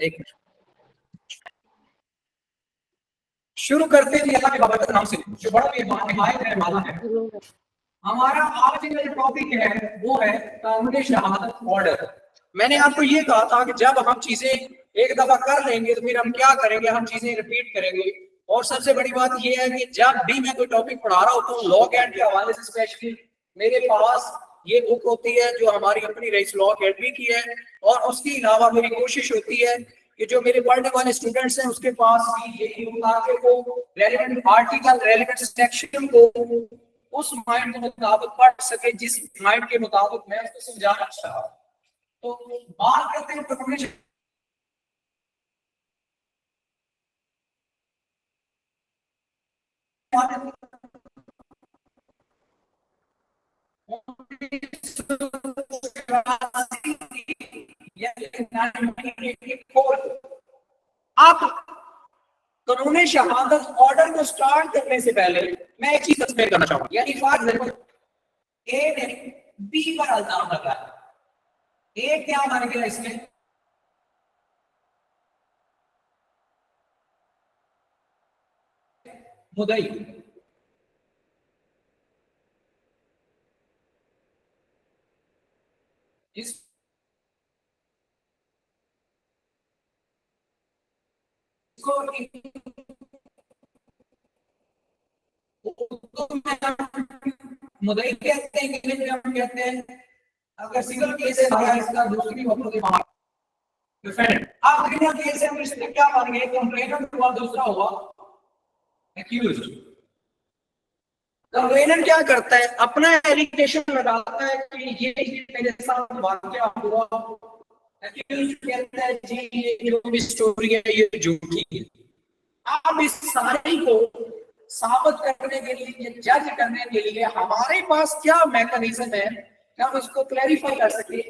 एक शुरू करते हैं अल्लाह के बाबत नाम से जो बड़ा निहायत रहने वाला है। हमारा आज का जो टॉपिक है वो है कानून शहादत ऑर्डर। मैंने आपको ये कहा था कि जब हम चीजें एक दफा कर लेंगे तो फिर हम क्या करेंगे, हम चीजें रिपीट करेंगे। और सबसे बड़ी बात यह है कि जब भी मैं कोई टॉपिक पढ़ा रहा होता हूँ लॉ एंड के हवाले से स्पेशली मेरे पास ये बुक होती है जो हमारी अपनी रईस लॉ अकेडमी की है, और उसके अलावा मेरी कोशिश होती है कि जो मेरे पढ़ने वाले स्टूडेंट्स हैं उसके पास भी यही होता है कि वो रेलेवेंट आर्टिकल रेलेवेंट सेक्शन को उस माइंड के मुताबिक पढ़ सके जिस माइंड के मुताबिक मैं उसको समझाना चाहता हूं। तो बात करते हैं प्रोफेशन आप कानून शहादत ऑर्डर को स्टार्ट करने से पहले मैं एक चीज एक्सप्लेन करना चाहूंगा। यानी फॉर एग्जांपल ए ने बी पर इल्जाम लगाया, ए क्या मान गया इसमें मुद्दई, इसको मुद्दई कहते हैं, इंग्लिश में हम कहते हैं अगर सिंगल केस है इसका दूसरी वक्त के बाद डिफेंडेंट। आप क्रिमिनल केस में इसमें क्या मान गए, कंप्लेनेंट हुआ, दूसरा हुआ एक्यूज्ड। कंप्लेनेंट क्या करता है, अपना एलिगेशन लगाता है कि ये मेरे साथ वाकया हुआ, एक्यूज्ड कहता है जी ये जो स्टोरी है ये झूठी है। आप इस सारी को साबित करने के लिए, जज करने के लिए हमारे पास क्या मैकेनिज्म है कि हम इसको क्लैरिफाई कर सके,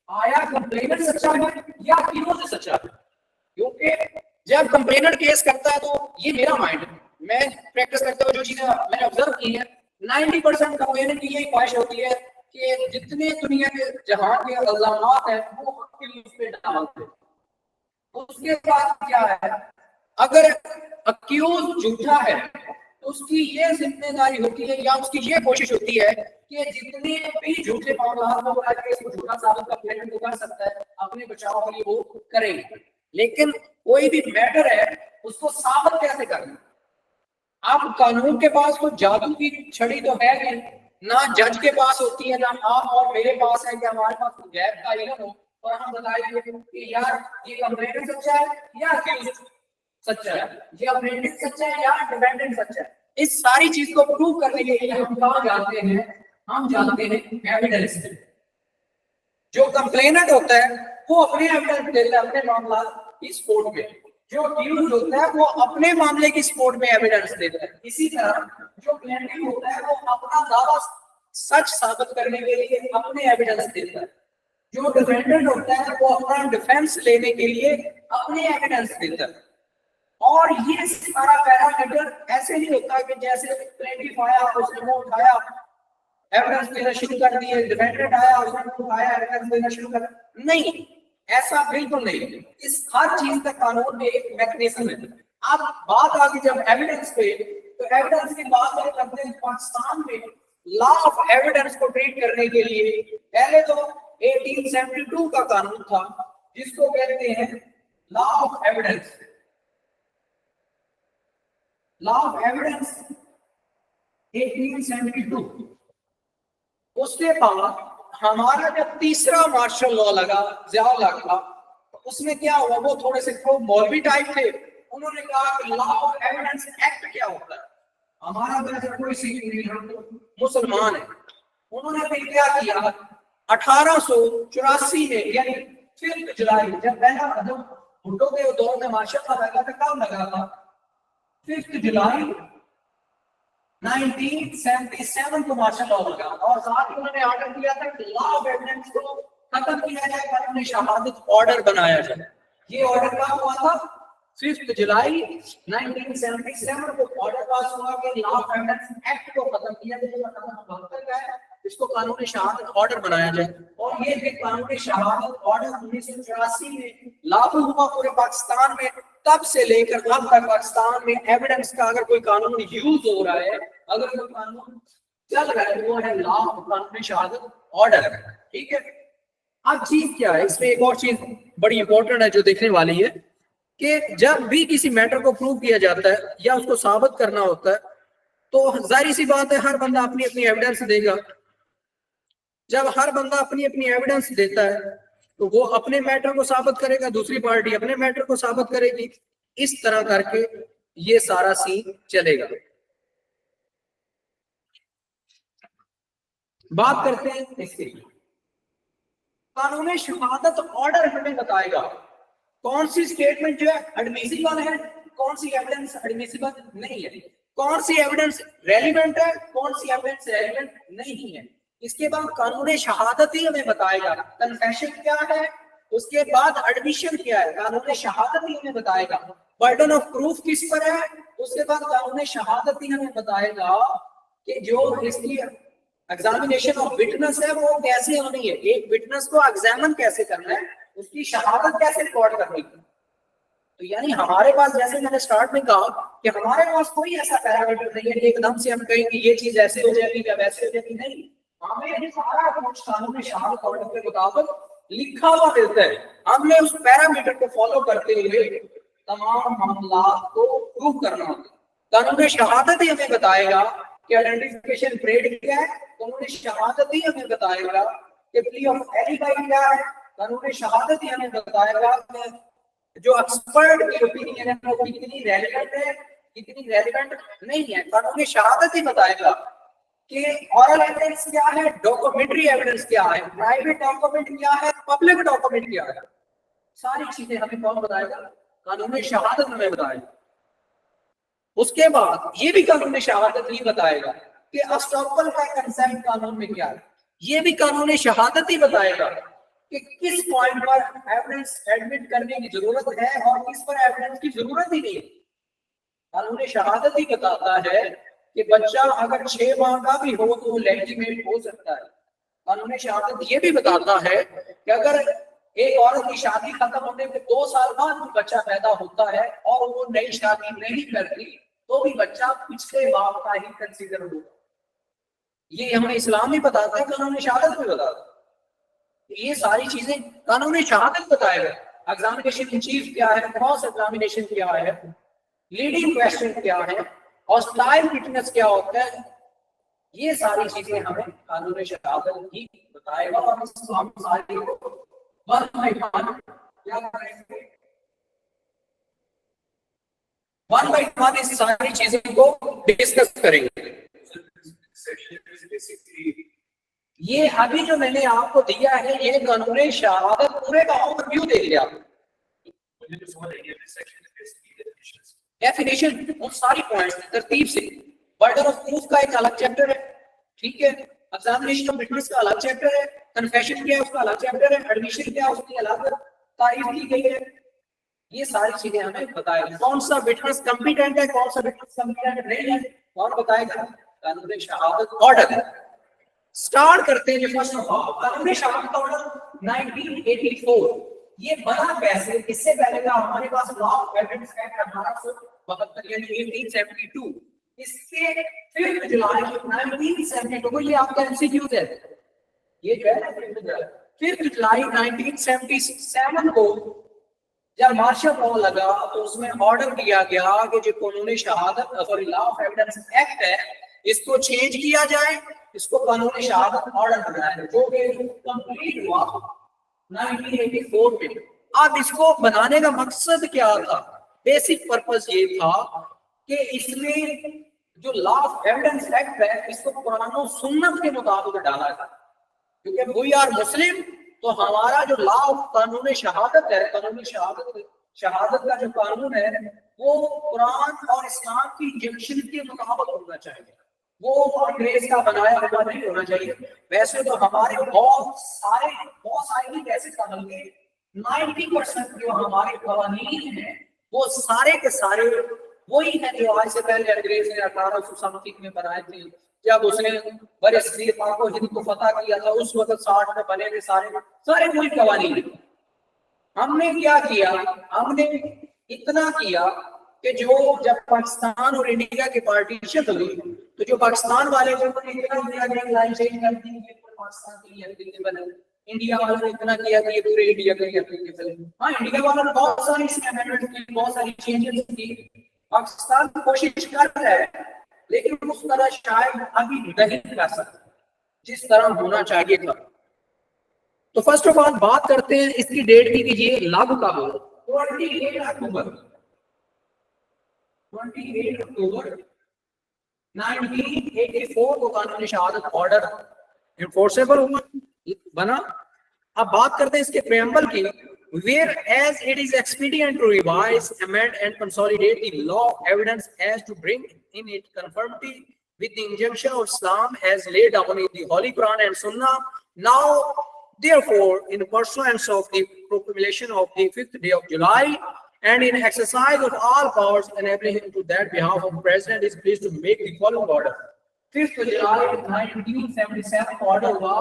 आया कंप्लेनेंट सच्चा है या एक्यूज्ड सच्चा है। क्योंकि जब कंप्लेनेंट केस करता है तो ये मेरा माइंड है, मैं प्रैक्टिस करते हुए जो चीजें मैंने ऑब्जर्व की है 90% कंप्लेनेंट की यही ख्वाहिश होती है कि जितने दुनिया के जहां के इल्जामात हैं वो उस पे डाल दे। उसके बाद क्या है, अगर अक्यूज झूठा है तो उसकी ये जिम्मेदारी होती है या उसकी ये कोशिश होती है कि जितने भी झूठे मामला को झूठा साबित कर सकता है अपने बचाव के लिए वो करेंगे। लेकिन कोई भी मैटर है उसको साबित कैसे करना, आप कानून के पास कोई जादू की छड़ी तो है नहीं, ना जज के पास होती है, ना आप और मेरे पास है कि हमारे पास गैर का इल्म हो और हम बताएंगे कि यार ये कंप्लेनेंट सच्चा है या अक्यूज्ड सच्चा है, ये कंप्लेनेंट सच्चा है या डिफेंडेंट सच्चा है। इस सारी चीज को प्रूव करने के लिए हम कहां जाते हैं, हम जाते हैं एविडेंस पे। जो कंप्लेनेंट होता है वो अपने एविडेंस देता है अपने मामला की सपोर्ट में, जो अक्यूज्ड होता है वो अपने मामले की सपोर्ट में एविडेंस देता है। इसी तरह जो प्लेंटिफ होता है वो अपना दावा सच साबित करने के लिए अपने एविडेंस देता है। जो डिफेंडेंट होता है वो अपना डिफेंस लेने के लिए अपने एविडेंस देता है। और ये सारा पैरामीटर ऐसे नहीं होता कि जैसे प्लेंटिफ आया उसने वो उठाया एविडेंस देना शुरू कर दिए, डिफेंडेंट आया उसने उठाया एविडेंस देना शुरू कर, नहीं, ऐसा बिल्कुल नहीं। इस हर चीज का कानून में एक मैकेनिज्म है। अब बात आ गई जब एविडेंस पे, तो एविडेंस की बात करते हैं पाकिस्तान में लॉ ऑफ एविडेंस को ट्रीट करने के लिए पहले तो 1872 का कानून था जिसको कहते हैं law of evidence. Law of evidence 1872। उसके बाद हमारा जब तीसरा मार्शल लॉ लगा लगा तो उसमें क्या हुआ, वो थोड़े से मौलवी टाइप थे, उन्होंने कहा कि लॉ ऑफ एविडेंस एक्ट क्या होता है, हमारा वैसे कोई सिख नहीं, हम मुसलमान है। उन्होंने फिर क्या किया 1884 में यानी 5 जुलाई जब पहला कदम भुट्टो के दौर में मार्शल लॉ लगा था, कब लगा था 5 जुलाई 1977 को मार्शल लॉ लगा और साथ ही उन्होंने ऑर्डर किया था कि लॉ ऑफ एविडेंस को खत्म किया जाए, कानून शहादत ऑर्डर बनाया जाए। ये ऑर्डर कब हुआ था 5 जुलाई 1977 को ऑर्डर पास हुआ कि लॉ ऑफ एविडेंस एक्ट को खत्म किया जाए। इसको कानून शहादत ऑर्डर बनाया जाए। और ये फिर कानून शहादत ऑर्डर 1984 में लागू हुआ पूरे पाकिस्तान में। तब से लेकर अब तक पाकिस्तान में एविडेंस का अगर कोई कानून यूज हो रहा है, अगर कोई कानून चल रहा है, वो है लॉ ऑफ कानून शहादत ऑर्डर। ठीक है, अब चीज क्या है इसमें, एक और चीज बड़ी इंपॉर्टेंट है जो देखने वाली है कि जब भी किसी मैटर को प्रूव किया जाता है या उसको साबित करना होता है, तो जाहिर सी बात है हर बंदा अपनी अपनी एविडेंस देगा। जब हर बंदा अपनी अपनी एविडेंस देता है तो वो अपने मैटर को साबित करेगा, दूसरी पार्टी अपने मैटर को साबित करेगी। इस तरह करके ये सारा सीन चलेगा। बात करते हैं इसकी। कानून शहादत ऑर्डर हमें बताएगा कौन सी स्टेटमेंट जो है एडमिसिबल है, कौन सी एविडेंस एडमिसिबल नहीं है, कौन सी एविडेंस रेलिवेंट है, कौन सी एविडेंस रेलिवेंट नहीं है। इसके बाद कानून शहादत ही हमें बताएगा कन्फेशन क्या है, उसके बाद एडमिशन क्या है, कानून शहादत ही हमें बताएगा बर्डन ऑफ प्रूफ किस पर है। उसके बाद कानून शहादत ही हमें बताएगा कि जो इसकी एग्जामिनेशन ऑफ विटनेस है वो कैसे होनी है, एक विटनेस को एग्जामिन कैसे करना है, उसकी शहादत कैसे रिकॉर्ड करनी है। तो यानी हमारे पास, जैसे मैंने स्टार्ट में कहा कि हमारे पास कोई ऐसा पैरामीटर नहीं है एकदम से हम कहेंगे ये चीज ऐसे हो जाएगी या वैसे हो जाएगी, नहीं। हमें सारा कुछ कानून शहादत ऑर्डर के मुताबिक लिखा हुआ मिलता है। हमने उस पैरामीटर को फॉलो करते हुए तमाम मामला को प्रूव करना होता है। कानून शहादत ही हमें बताएगा कि आइडेंटिफिकेशन परेड क्या है, कानून शहादत ही हमें बताएगा कि प्ली ऑफ एलिबाई क्या है, कानून शहादत ही हमें बताएगा कि जो एक्सपर्ट की ओपिनियन है वो कितनी रेलेवेंट है, कितनी रेलेवेंट नहीं है। कानून शहादत ही बताएगा कि ऑरल एविडेंस क्या है, डॉक्यूमेंट्री एविडेंस क्या है, प्राइवेट डॉक्यूमेंट क्या है, पब्लिक डॉक्यूमेंट क्या है। सारी चीजें हमें कौन बताएगा, कानून शहादत हमें बताएगा। उसके बाद ये भी कानून शहादत ही बताएगा कि अस्टॉपल का कंसेप्ट कानून में क्या है, ये भी कानून शहादत ही बताएगा कि किस पॉइंट पर एविडेंस एडमिट करने की जरूरत है और किस पर एविडेंस की जरूरत ही नहीं है। कानून शहादत ही बताता है कि बच्चा अगर 6 माह का भी हो तो वो लेजिटिमेट हो सकता है। कानून शहादत ये भी बताता है कि अगर एक औरत की शादी खत्म होने के 2 साल बाद भी बच्चा पैदा होता है और वो नई शादी नहीं करती तो भी बच्चा पिछले बाप का ही कंसीडर होगा। ये हमें इस्लाम भी बताता है, कानून शहादत भी बताता है। ये सारी चीजें कानून शहादत बताएगा। एग्जामिनेशन इन चीफ क्या है, क्रॉस एग्जामिनेशन क्या है, लीडिंग क्वेश्चन क्या है, हॉस्टाइल विटनेस क्या होता है, ये सारी चीजें हमें कानून शहादत ही बताएगा। और इसको हम सारी वन बाय वन इस सारी चीजों को डिस्कस करेंगे। ये अभी जो मैंने आपको दिया है ये कानून शहादत पूरे का ओवरव्यू दे दिया। डेफिनेशन उन सारी पॉइंट्स तरतीब से, बर्डन ऑफ प्रूफ का एक अलग चैप्टर है, ठीक है, एग्जामिनेशन ऑफ विटनेस का अलग चैप्टर है, कन्फेशन क्या है उसका अलग चैप्टर है, एडमिशन क्या है उसकी अलग तारीफ की गई है। ये सारी चीजें हमें बताएगा कौन सा विटनेस कॉम्पिटेंट है, कौन सा विटनेस कॉम्पिटेंट नहीं है, कौन बताएगा, कानून शहादत ऑर्डर। स्टार्ट करते हैं फर्स्ट ऑफ ऑल कानून शहादत ऑर्डर 1984। ये बना कैसे, इससे पहले का हमारे पास लॉ ऑफ एविडेंस एक्ट 1872 यानी 1872, इसके 5 जुलाई 1972 ये आपका एमसीक्यूज है। ये जो है 5 जुलाई 1977 को जब मार्शल लॉ लगा तो उसमें ऑर्डर दिया गया कि जो कानून शहादत sorry law of evidence act है इसको चेंज किया जाए, इसको कानून शहादत ऑर्डर बनाया है, जो कि कंप्लीट हुआ 1984 में। अब इसको बनाने का मकसद क्या था, बेसिक पर्पस ये था कि इसमें जो लॉ ऑफ एविडेंस एक्ट है इसको कुरान और सुन्नत के मुताबिक डाला था, क्योंकि वी आर मुस्लिम। तो हमारा जो लॉ ऑफ कानून शहादत है, कानून शहादत का जो कानून है वो कुरान और इस्लाम की इंजक्शन के मुताबिक होना चाहिए, वो अंग्रेज का बनाया हुआ नहीं होना चाहिए। वैसे तो हमारे बहुत सारे ही कैसे बल्कि 90% जो हमारे कानून हैं वो सारे के सारे वही है जो आज से पहले अंग्रेज ने 1800 समथिंग में बनाए थे, जब उसने बड़े सगीर पाक और हिंद को फतह किया था, उस वक्त 60 में बने थे सारे मुल्क कवानीन। हमने क्या किया, हमने इतना किया कि जो जब पाकिस्तान और इंडिया की पार्टीशन हुई तो जो पाकिस्तान वाले थे उन्होंने इतना किया कि लाइन चेंज कर दी कि पाकिस्तान के लिए एप्लीकेबल है, इंडिया वालों ने इतना किया कि ये पूरे इंडिया के लिए एप्लीकेबल है। हाँ, इंडिया वालों ने बहुत सारी अमेंडमेंट की, बहुत सारी चेंजेस की, पाकिस्तान कोशिश कर रहा है लेकिन उस तरह शायद अभी नहीं कर सकता जिस तरह होना चाहिए था। तो फर्स्ट ऑफ ऑल बात करते हैं इसकी डेट की कि ये लागू कब हो। 28 अक्टूबर 1984 को कानूनी शहादत ऑर्डर इन्फोर्सेबल हुआ, बना। अब बात करते हैं इसके प्रेम्बल की। Where as it is expedient to revise, amend and consolidate the law of evidence as to bring in it conformity with the injunction of Islam as laid down in the Holy Quran and Sunnah. Now, therefore, in pursuance of the proclamation of the 5th day of July and in exercise of all powers enabling him to that behalf of the President is pleased to make the following order. 5th July 1977 order हुआ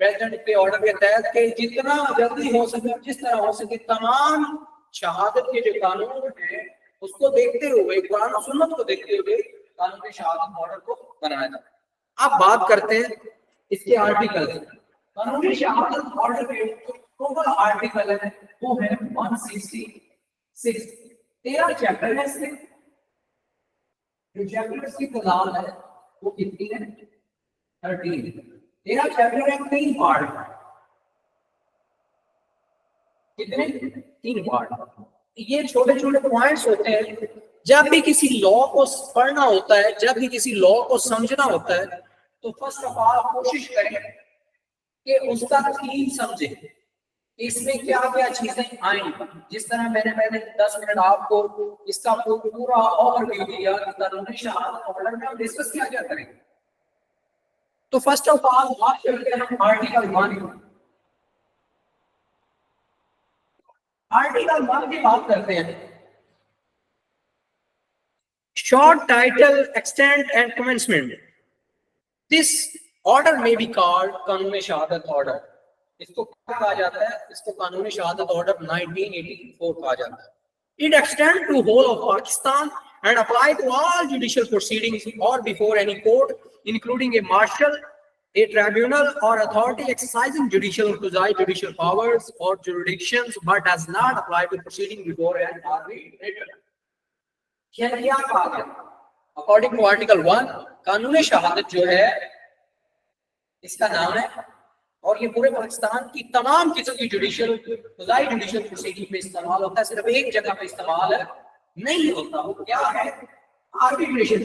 president के order के तहत कि जितना जल्दी हो सके, जिस तरह हो सके, तमाम शहादत के जो कानून है उसको देखते हुए, कुरान और सुन्नत को देखते हुए कानून के शहादत ऑर्डर को बनाया जाए। अब बात करते हैं इसके आर्टिकल। कानूनी शहादत ऑर्डर के टोटल आर्टिकल है वो है 166। 13 चैप्टर है इसके। जो चैप्टर इसकी तादाद है वो कितनी है? 13। 13 चैप्टर है, 3 पार्ट। कितने? 3 पार्ट। ये छोटे छोटे पॉइंट्स होते हैं। जब भी किसी लॉ को पढ़ना होता है, जब भी किसी लॉ को समझना होता है, तो फर्स्ट ऑफ ऑल कोशिश करें कि उसका थीम समझे, इसमें क्या क्या चीजें आएंगी। जिस तरह मैंने 10 मिनट आपको इसका पूरा ओवरव्यू दिया कि कानूनी शहादत ऑर्डर में हम डिस्कस क्या क्या करेंगे। तो फर्स्ट ऑफ ऑल बात करते हैं हम आर्टिकल 1। आर्टिकल 1 की बात करते हैं। Short title, extent and commencement. This order में बी कॉल्ड कानूनी शहादत ऑर्डर। इसको क्या कहा जाता है? इसको कानूनी शहादत ऑर्डर 1984 कहा जाता है। It extend to whole of Pakistan and apply to all judicial proceedings or before any court, including a marshal, a tribunal, or authority exercising judicial or quasi-judicial powers or jurisdictions, but does not apply to proceeding before an arbitrator. क्या कहा गया? According to Article 1, कानूनी शहादत जो है इसका नाम है, और ये पूरे पाकिस्तान की तमाम किस्म की जुडिशियल, क्वाजी-जुडिशियल प्रोसीडिंग में इस्तेमाल होता है। सिर्फ एक जगह पे इस्तेमाल नहीं होता। वो क्या है? आर्बिट्रेशन।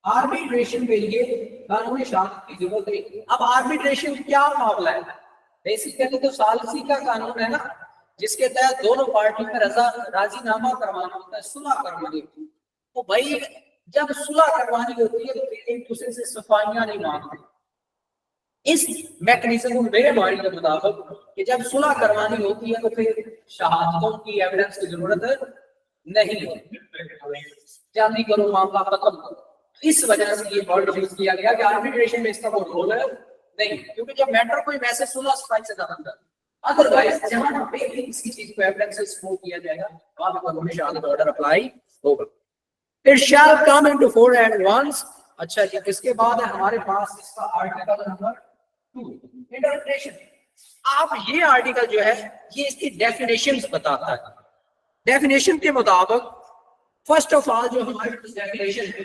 आर्बिट्रेशन के लिए कानूनी शहादत की जरूरत है। अब आर्बिट्रेशन क्या मामला है? बेसिकली तो सालसी का कानून है ना, जिसके तहत दोनों पार्टियों में राजीनामा करवाना होता है, सुलह करवानी होती है। तो भाई जब सुलह करवानी होती है तो एक दूसरे से सफाइयां नहीं मांगते। इस मैकेनिज्म को मेरे माइंड के मुताबिक कि जब सुलह करवानी होती है तो फिर शहादतों की एविडेंस की जरूरत नहीं होती, जल्दी करो मामला खत्म करो। इस वजह से ये वर्ड यूज किया गया कि आर्बिट्रेशन में इसका कोई रोल नहीं, क्योंकि जब मैटर कोई वैसे सुलह सफाई से खत्म कर, अदरवाइज जहां पे किसी चीज को एविडेंस से स्कोर किया जाएगा वहां पे कानूनी शहादत ऑर्डर अप्लाई होगा। It shall come into 4 at once. अच्छा जी, इसके बाद है हमारे पास इसका आर्टिकल नंबर 2, इंटरप्रिटेशन। आप ये आर्टिकल जो है ये इसकी डेफिनेशंस बताता है। डेफिनेशन के मुताबिक फर्स्ट ऑफ ऑल जो हमारे पास डेफिनेशन है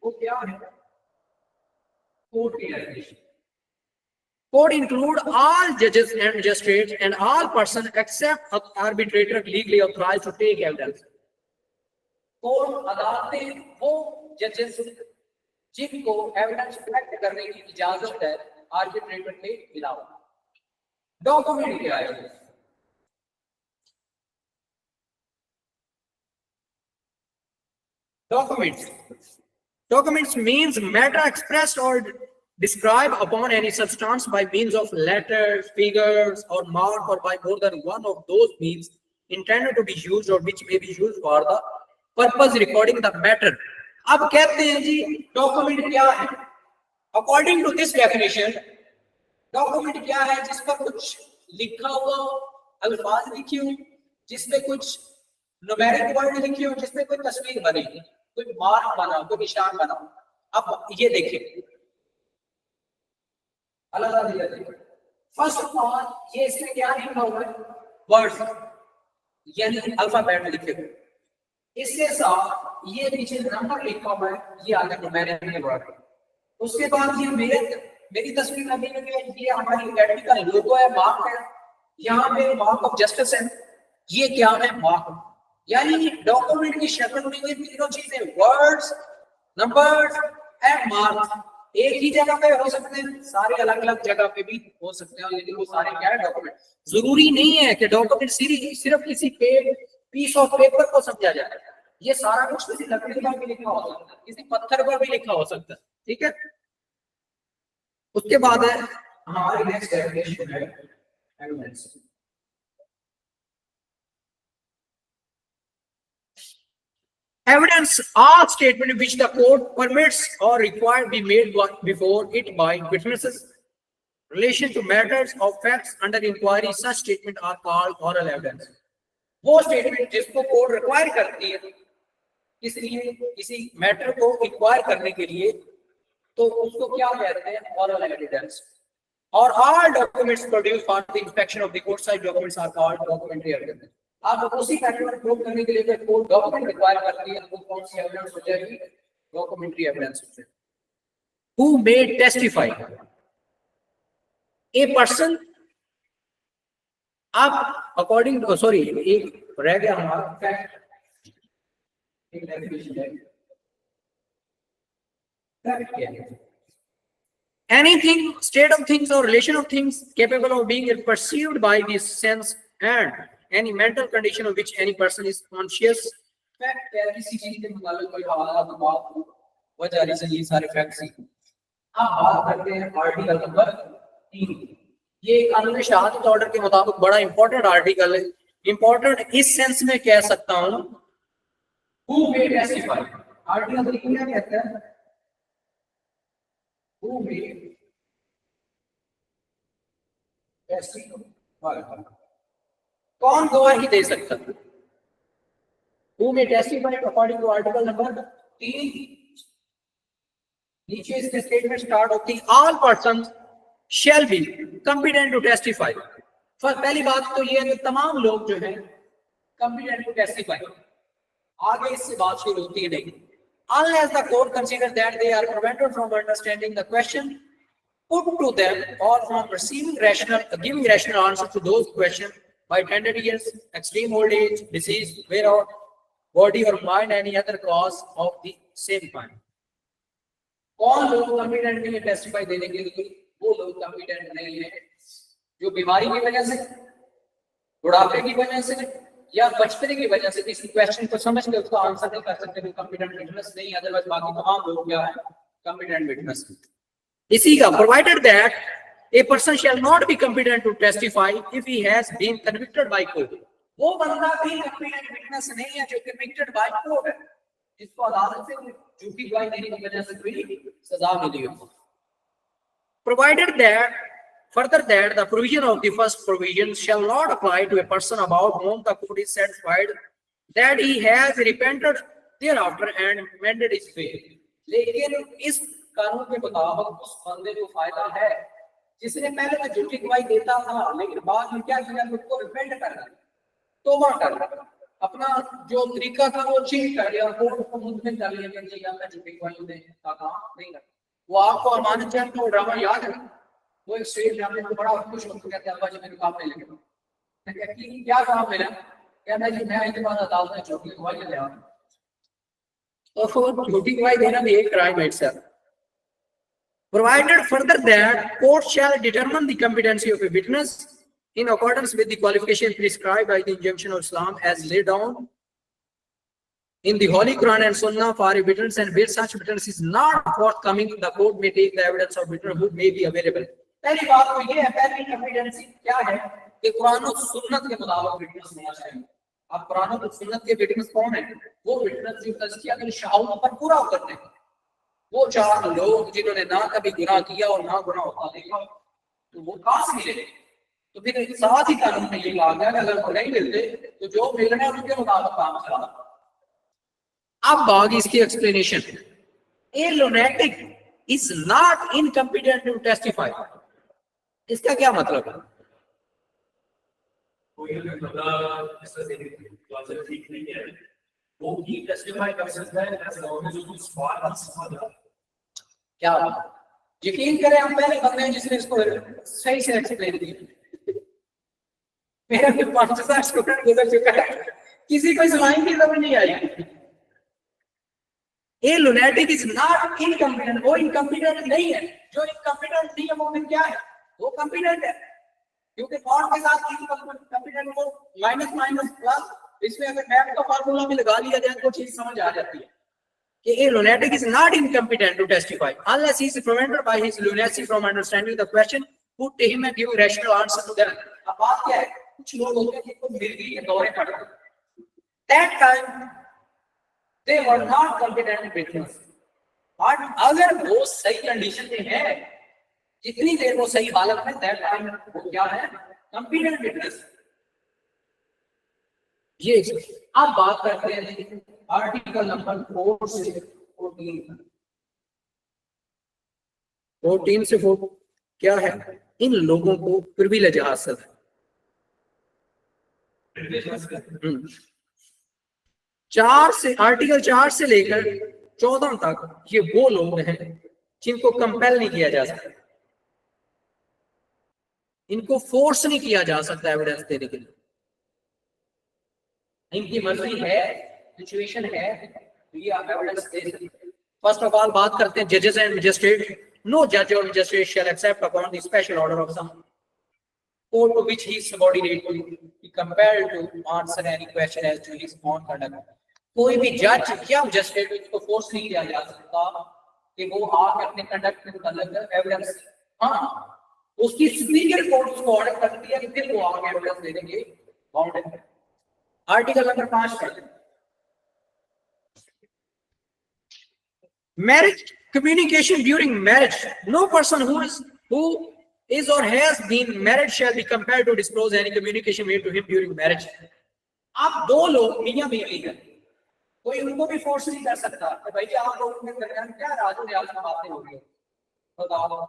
वो क्या है? कोर्ट की डेफिनेशन। कोर्ट इंक्लूड ऑल जजेस and magistrates and all person except arbitrator legally authorized to take evidence. Court अदालतें वो जजेस जिनको एविडेंस कलेक्ट करने की इजाजत है आर्बिट्रेटर के अलावा। डॉक्यूमेंट क्या है? Documents means matter expressed or described upon any substance by means of letters, figures, or mark, or by more than one of those means intended to be used or which may be used for the purpose recording the matter अब कहते हैं जी document क्या है। According to this definition document क्या है? जिस पर कुछ लिखा हुआ हो, अल्फाज लिखे हो, जिसमें कुछ न्यूमेरिक वर्ड लिखे हो, जिसमें कोई तस्वीर बनी, कोई मार्क बना, कोई निशान बना। अब ये देखिए अलग फर्स्ट ऑफ ऑल ये इसमें क्या लिखा हुआ है? वर्ड्स यानी अल्फाबेट लिखे हुए। इसके साथ ये पीछे नंबर लिखा हुआ है, ये आगे न्यूमेरिक के वर्ड। उसके बाद ये मेरी तस्वीर लगी हुई है, ये हमारी एकेडमी का लोगो है, मार्क है, यहाँ पे मार्क ऑफ जस्टिस है। ये क्या है? मार्क। यानी डॉक्यूमेंट की शक्ल में ये तीनों चीजें वर्ड्स, नंबर्स एंड मार्क्स एक ही जगह पे हो सकते हैं, सारे अलग अलग जगह पे भी हो सकते हैं, लेकिन वो सारे क्या है? डॉक्यूमेंट। जरूरी नहीं है कि डॉक्यूमेंट सिर्फ किसी पीस ऑफ पेपर को समझा जाए। ये सारा कुछ किसी लकड़ी पर भी लिखा हो सकता है, किसी पत्थर पर भी लिखा हो सकता है। ठीक है। उसके बाद है हमारी नेक्स्ट डेफिनेशन है evidence. Evidence, all statement which the court permits or required be made before it by witnesses relation to matters of facts under inquiry. Such statement are called oral evidence. वो statement जिसको court require करती है इसलिए किसी matter को inquire करने के लिए, तो उसको क्या कहते हैं? oral evidence. Or all documents produced for the inspection of the court side documents are called documentary evidence. आप उसी फैक्ट को प्रूव करने के लिए कोर्ट डॉक्यूमेंट रिक्वायर करती है, वो कौन सी एविडेंस हो जाएगी? डॉक्यूमेंट्री एविडेंस हो जाएगी। Who may testify? A person, आप अकॉर्डिंग टू सॉरी एक रह गया हमारा फैक्ट, एक डेफिनेशन है फैक्ट क्या है? Anything, state of things or relation of things capable of being perceived by the sense and any mental condition of which any person is conscious. Fact है किसी चीज के मुताबिक कोई हालत, बात, वजह, रीजन, ये सारे फैक्ट्स ही। अब बात करते हैं आर्टिकल नंबर 3। ये कानून शहादत ऑर्डर के मुताबिक बड़ा इंपॉर्टेंट आर्टिकल है। इंपॉर्टेंट इस सेंस में कह सकता हूं, हु मे टेस्टिफाई। आर्टिकल 3 क्या कहता है? हु मे टेस्टिफाई, कौन गवाही दे सकता है? Who may testify according to article number 3। नीचे इसके स्टेटमेंट स्टार्ट होती है, all persons shall be competent to testify। पहली बात तो ये है कि तमाम लोग जो हैं competent to testify, आगे इससे बात शुरू होती है नहीं। Unless the court considers that they are prevented from understanding the question put to them or from giving rational answer to those questions by tender years, extreme old age, disease, wear out body or mind, any other cause of the same kind। कौन लोग competent नहीं है testify देने के लिए? वो लोग competent नहीं है जो बीमारी की वजह से, बुढ़ापे की वजह से या बचपने की वजह से किसी क्वेश्चन को समझ के उसका आंसर नहीं कर सकते, तो कॉम्पिटेंट विटनेस नहीं। अदरवाइज बाकी तमाम लोग क्या है? Competent witness. इसी का provided that a person shall not be competent to testify if he has been convicted by court। वो बंदा भी competent witness नहीं है जो convicted by court है, जिसको अदालत से झूठी गवाही देने की वजह से कोई सजा मिली हो। Provided that further that the provision of the first provision shall not apply to a person about whom the court is satisfied that he has repented thereafter and mended his faith। लेकिन इस कानून के मुताबिक उस बंदे को फायदा है जिसने पहले तो झूठी गवाही देता था, लेकिन बाद में क्या किया? उसको रिपेंट कर रहा, तौबा कर रहा, अपना जो तरीका था वो चेंज कर लिया, कोर्ट को मुद्दे कर लिया कि जी मैं झूठी गवाही देने का काम नहीं करता। वो आपको अमानत चंद का ड्रामा याद है? वो एक स्टेज ड्रामे में बड़ा खुश होकर कहते हैं अब्बा जी मेरे काम नहीं लगे। क्या काम मिला? कहता जी मैं इसके बाद अदालत में झूठी गवाही ले आया। तो झूठी गवाही देना भी एक क्राइम है itself. Provided further that court shall determine the competency of a witness in accordance with the qualification prescribed by the injunction of Islam as laid down in the Holy Quran and Sunnah for a witness, and where such witness is not forthcoming, the court may take the evidence of witness who may be available। पहली बात तो ये है, पहली competency क्या है कि कुरान और सुन्नत के मुताबिक विटनेस होना चाहिए। अब कुरान और सुन्नत के विटनेस कौन है? वो विटनेस जो तज़किया के शाहों पर पूरा करते हैं, वो 4 लोग जिन्होंने ना कभी गुनाह किया और ना गुनाह होता देखा, तो वो कहां से मिले? तो फिर साथ ही कानून में ये कहा गया कि अगर वो नहीं मिलते तो जो मिलने हैं उनके मुताबिक काम चला। अब बाकी इसकी explanation, a lunatic is not incompetent to testify. इसका क्या मतलब है? कोई ठीक नहीं है, वो भी टेस्टिफाई कर सकता है ऐसे लोगों ने जो कुछ सवाल क्या यकीन करें, हम पहले बंदे हैं जिसने इसको सही से एक्सप्लेन किया। मेरा भी 5,000 स्टूडेंट गुजर चुका है, किसी को इस लाइन की समझ नहीं आई। ए लुनेटिक इज नॉट इनकम्पिटेंट, वो इनकम्पिटेंट नहीं है। जो इनकम्पिटेंट नहीं है वो फिर क्या है? वो कम्पिटेंट है, क्योंकि नॉट के साथ इनकम्पिटेंट को माइनस माइनस प्लस, इसमें अगर मैथ का फार्मूला भी लगा लिया जाए तो चीज समझ आ जाती है कि a lunatic is not incompetent to testify unless he is prevented by his lunacy from understanding the question put to him and give rational answer to them। अब बात क्या है, कुछ लोग होते हैं जिनको मिल गई है दौरे पड़ गए, that time they were not competent witness, और अगर वो सही कंडीशन में है, जितनी देर वो सही हालत में, that time वो क्या है? competent witness। ये अब बात करते हैं आर्टिकल नंबर 4 से 14। 14 से 4 क्या है? इन लोगों को प्रिविलेज हासिल है। 4 से आर्टिकल 4 से लेकर 14 तक ये वो लोग हैं जिनको कंपेल नहीं किया जा सकता, इनको फोर्स नहीं किया जा सकता एविडेंस देने के लिए। इनकी मर्जी है, सिचुएशन है, ये आप एविडेंस दे सकते हैं। फर्स्ट ऑफ ऑल बात करते हैं जजेस एंड मजिस्ट्रेट। नो जज और magistrate shall except upon the special order of some court to which he is subordinate to be compelled to answer any question as to his own conduct. कोई भी जज या मजिस्ट्रेट इसको force नहीं किया जा सकता कि वो आकर अपने कंडक्ट में मुतल्लिक एविडेंस, हाँ उसकी सुपीरियर कोर्ट उसको ऑर्डर करती है कि फिर वो आगे एविडेंस देने के बाउंड है। आर्टिकल नंबर 5 पर marriage communication during marriage, no person who is or has been married shall be compelled to disclose any communication made to him during marriage। आप दो लोग मियां बीवी हैं, कोई उनको भी फोर्स नहीं कर सकता कि भाई आप लोगों के दरमियान क्या राजो रियाज में बातें हो रही है, बताओ।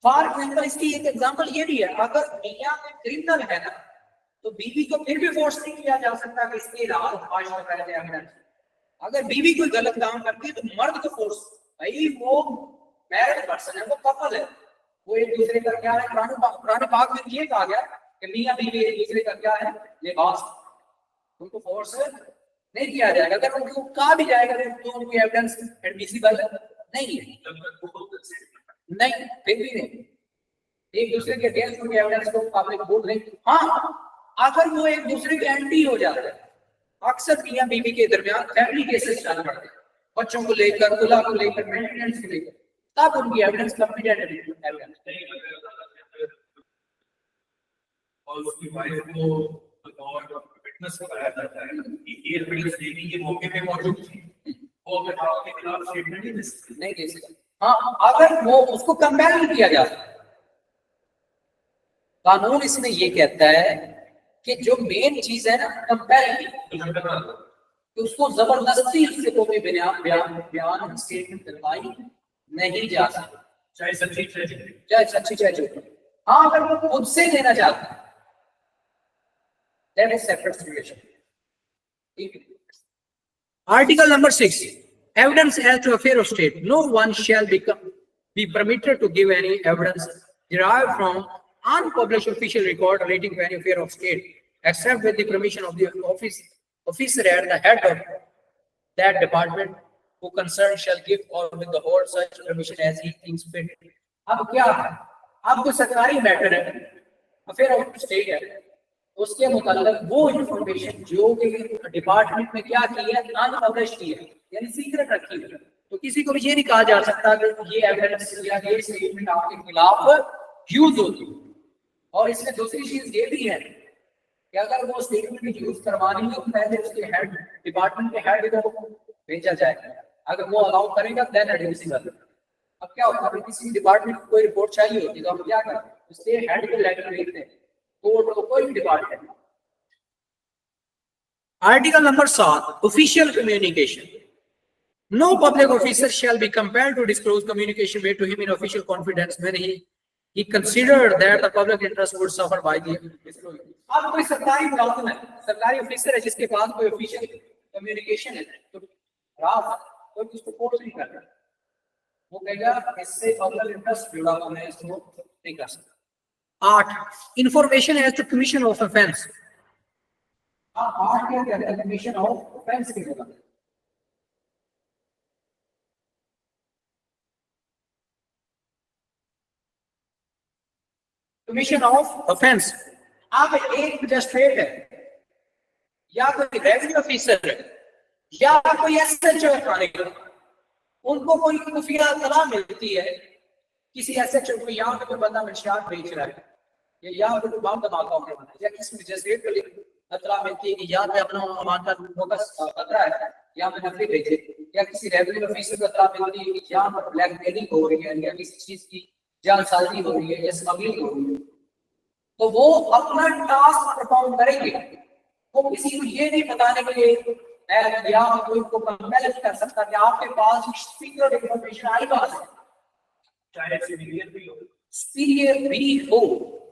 फॉर एग्जाम्पल इसकी एक एग्जाम्पल ये भी है, अगर मियां में क्रिमिनल है ना तो बीवी को फिर भी फोर्स नहीं किया जा सकता कि इसके राज फाश में कर दे एविडेंस। अगर बीवी कोई गलत काम करती है तो मर्द को फोर्स, भाई वो मैरिड पर्सन है, वो कपल है, वो एक दूसरे का क्या है, कुरान पाक में ये कहा गया कि मियां बीवी एक दूसरे का क्या है, लिबास, उनको फोर्स नहीं किया जाएगा। अगर उनको कहा भी जाएगा तो उनकी एविडेंस एडमिसिबल नहीं है, नहीं फिर भी नहीं, एक दूसरे के अगेंस्ट उनकी एविडेंस को पब्लिक बोल नहीं। हाँ अगर वो एक दूसरे के एंटी हो जाते हैं, अक्सर मियां बीवी के दरमियान फैमिली केसेस चल पड़ते हैं, बच्चों को लेकर, खुला को लेकर, मेंटेनेंस को लेकर, तब उनकी एविडेंस कॉम्पिटेंट एविडेंस और उसकी वाइफ को और विटनेस कराया जाता है कि ये एविडेंस देनी, ये मौके पे मौजूद थी, वो अगर आपके खिलाफ स्टेटमेंट नहीं दे सकता। हाँ अगर वो उसको कंपेल नहीं किया जा सकता। कानून इसमें ये कहता है कि जो मेन चीज है ना कंपेल, तो उसको जबरदस्ती उससे कोई बयान स्टेटमेंट करवाई नहीं जा सकती, चाहे सच्ची चाहे झूठी। हाँ अगर वो खुद से देना चाहता है that is separate situation. Article number 6 evidence as to affair of state. No one shall be permitted to give any evidence derived from unpublished official record relating to any affair of state, except with the permission of the officer at the head of that department who concerned shall give or withhold such permission as he thinks fit। अब क्या है, अब जो सरकारी matter है, affair of state है, उसके मुताल्लिक वो इंफॉर्मेशन जो कि डिपार्टमेंट में क्या की है, अनपब्लिश की है, यानी सीक्रेट रखी है, तो किसी को भी ये नहीं कहा जा सकता कि ये एविडेंस या ये स्टेटमेंट आपके खिलाफ यूज होती। और इसमें दूसरी चीज ये भी है कि अगर वो स्टेटमेंट यूज करवानी है तो पहले उसके हेड डिपार्टमेंट के हेड को भेजा जाएगा, अगर वो अलाउ करेगा देन एडमिसिबल। अब क्या होता है, किसी डिपार्टमेंट को कोई रिपोर्ट चाहिए होती है तो हम क्या करते हैं, उसके हेड को लेटर भेजते हैं, कोर्ट को कोई भी department. Article number 7, official communication. No public officer shall be compelled to disclose communication made to him in official confidence when he considered that the public interest would suffer by the disclosure. अब कोई सरकारी मुलाजिम है, सरकारी officer है जिसके पास कोई official communication है, तो कोई उसको कोर्ट नहीं कर रहा, वो कहेगा इससे पब्लिक इंटरेस्ट जुड़ा हुआ है, इसको नहीं कर सकता। 8, information as to commission of offence. 8 क्या कहता है, कमीशन ऑफ ऑफेंस की जगह कमीशन ऑफ ऑफेंस। अब एक मजिस्ट्रेट है या कोई रेवेन्यू ऑफिसर है या कोई एसएचओ थाने का, उनको कोई खुफिया इत्तला मिलती है किसी एसएचओ को यहाँ पे कोई बंदा मंशियात बेच रहा है या यहाँ पे कोई बम धमाका होने वाला है, या किसी मजिस्ट्रेट को इत्तला मिलती है कि यहाँ पे अपना अमान का फोकस खतरा है, यहाँ पे नफरी भेजे, या किसी रेवेन्यू ऑफिसर को इत्तला मिलती है कि यहाँ पर ब्लैकमेलिंग हो रही है या किसी चीज की जालसाजी हो रही है या स्मगलिंग हो रही है, तो वो अपना टास्क परफॉर्म करेंगे। वो किसी को ये नहीं बताने के लिए या कोई को कंपेल कर सकता कि आपके पास सीक्रेट इंफॉर्मेशन आई बात है, चाहे सुपीरियर भी हो,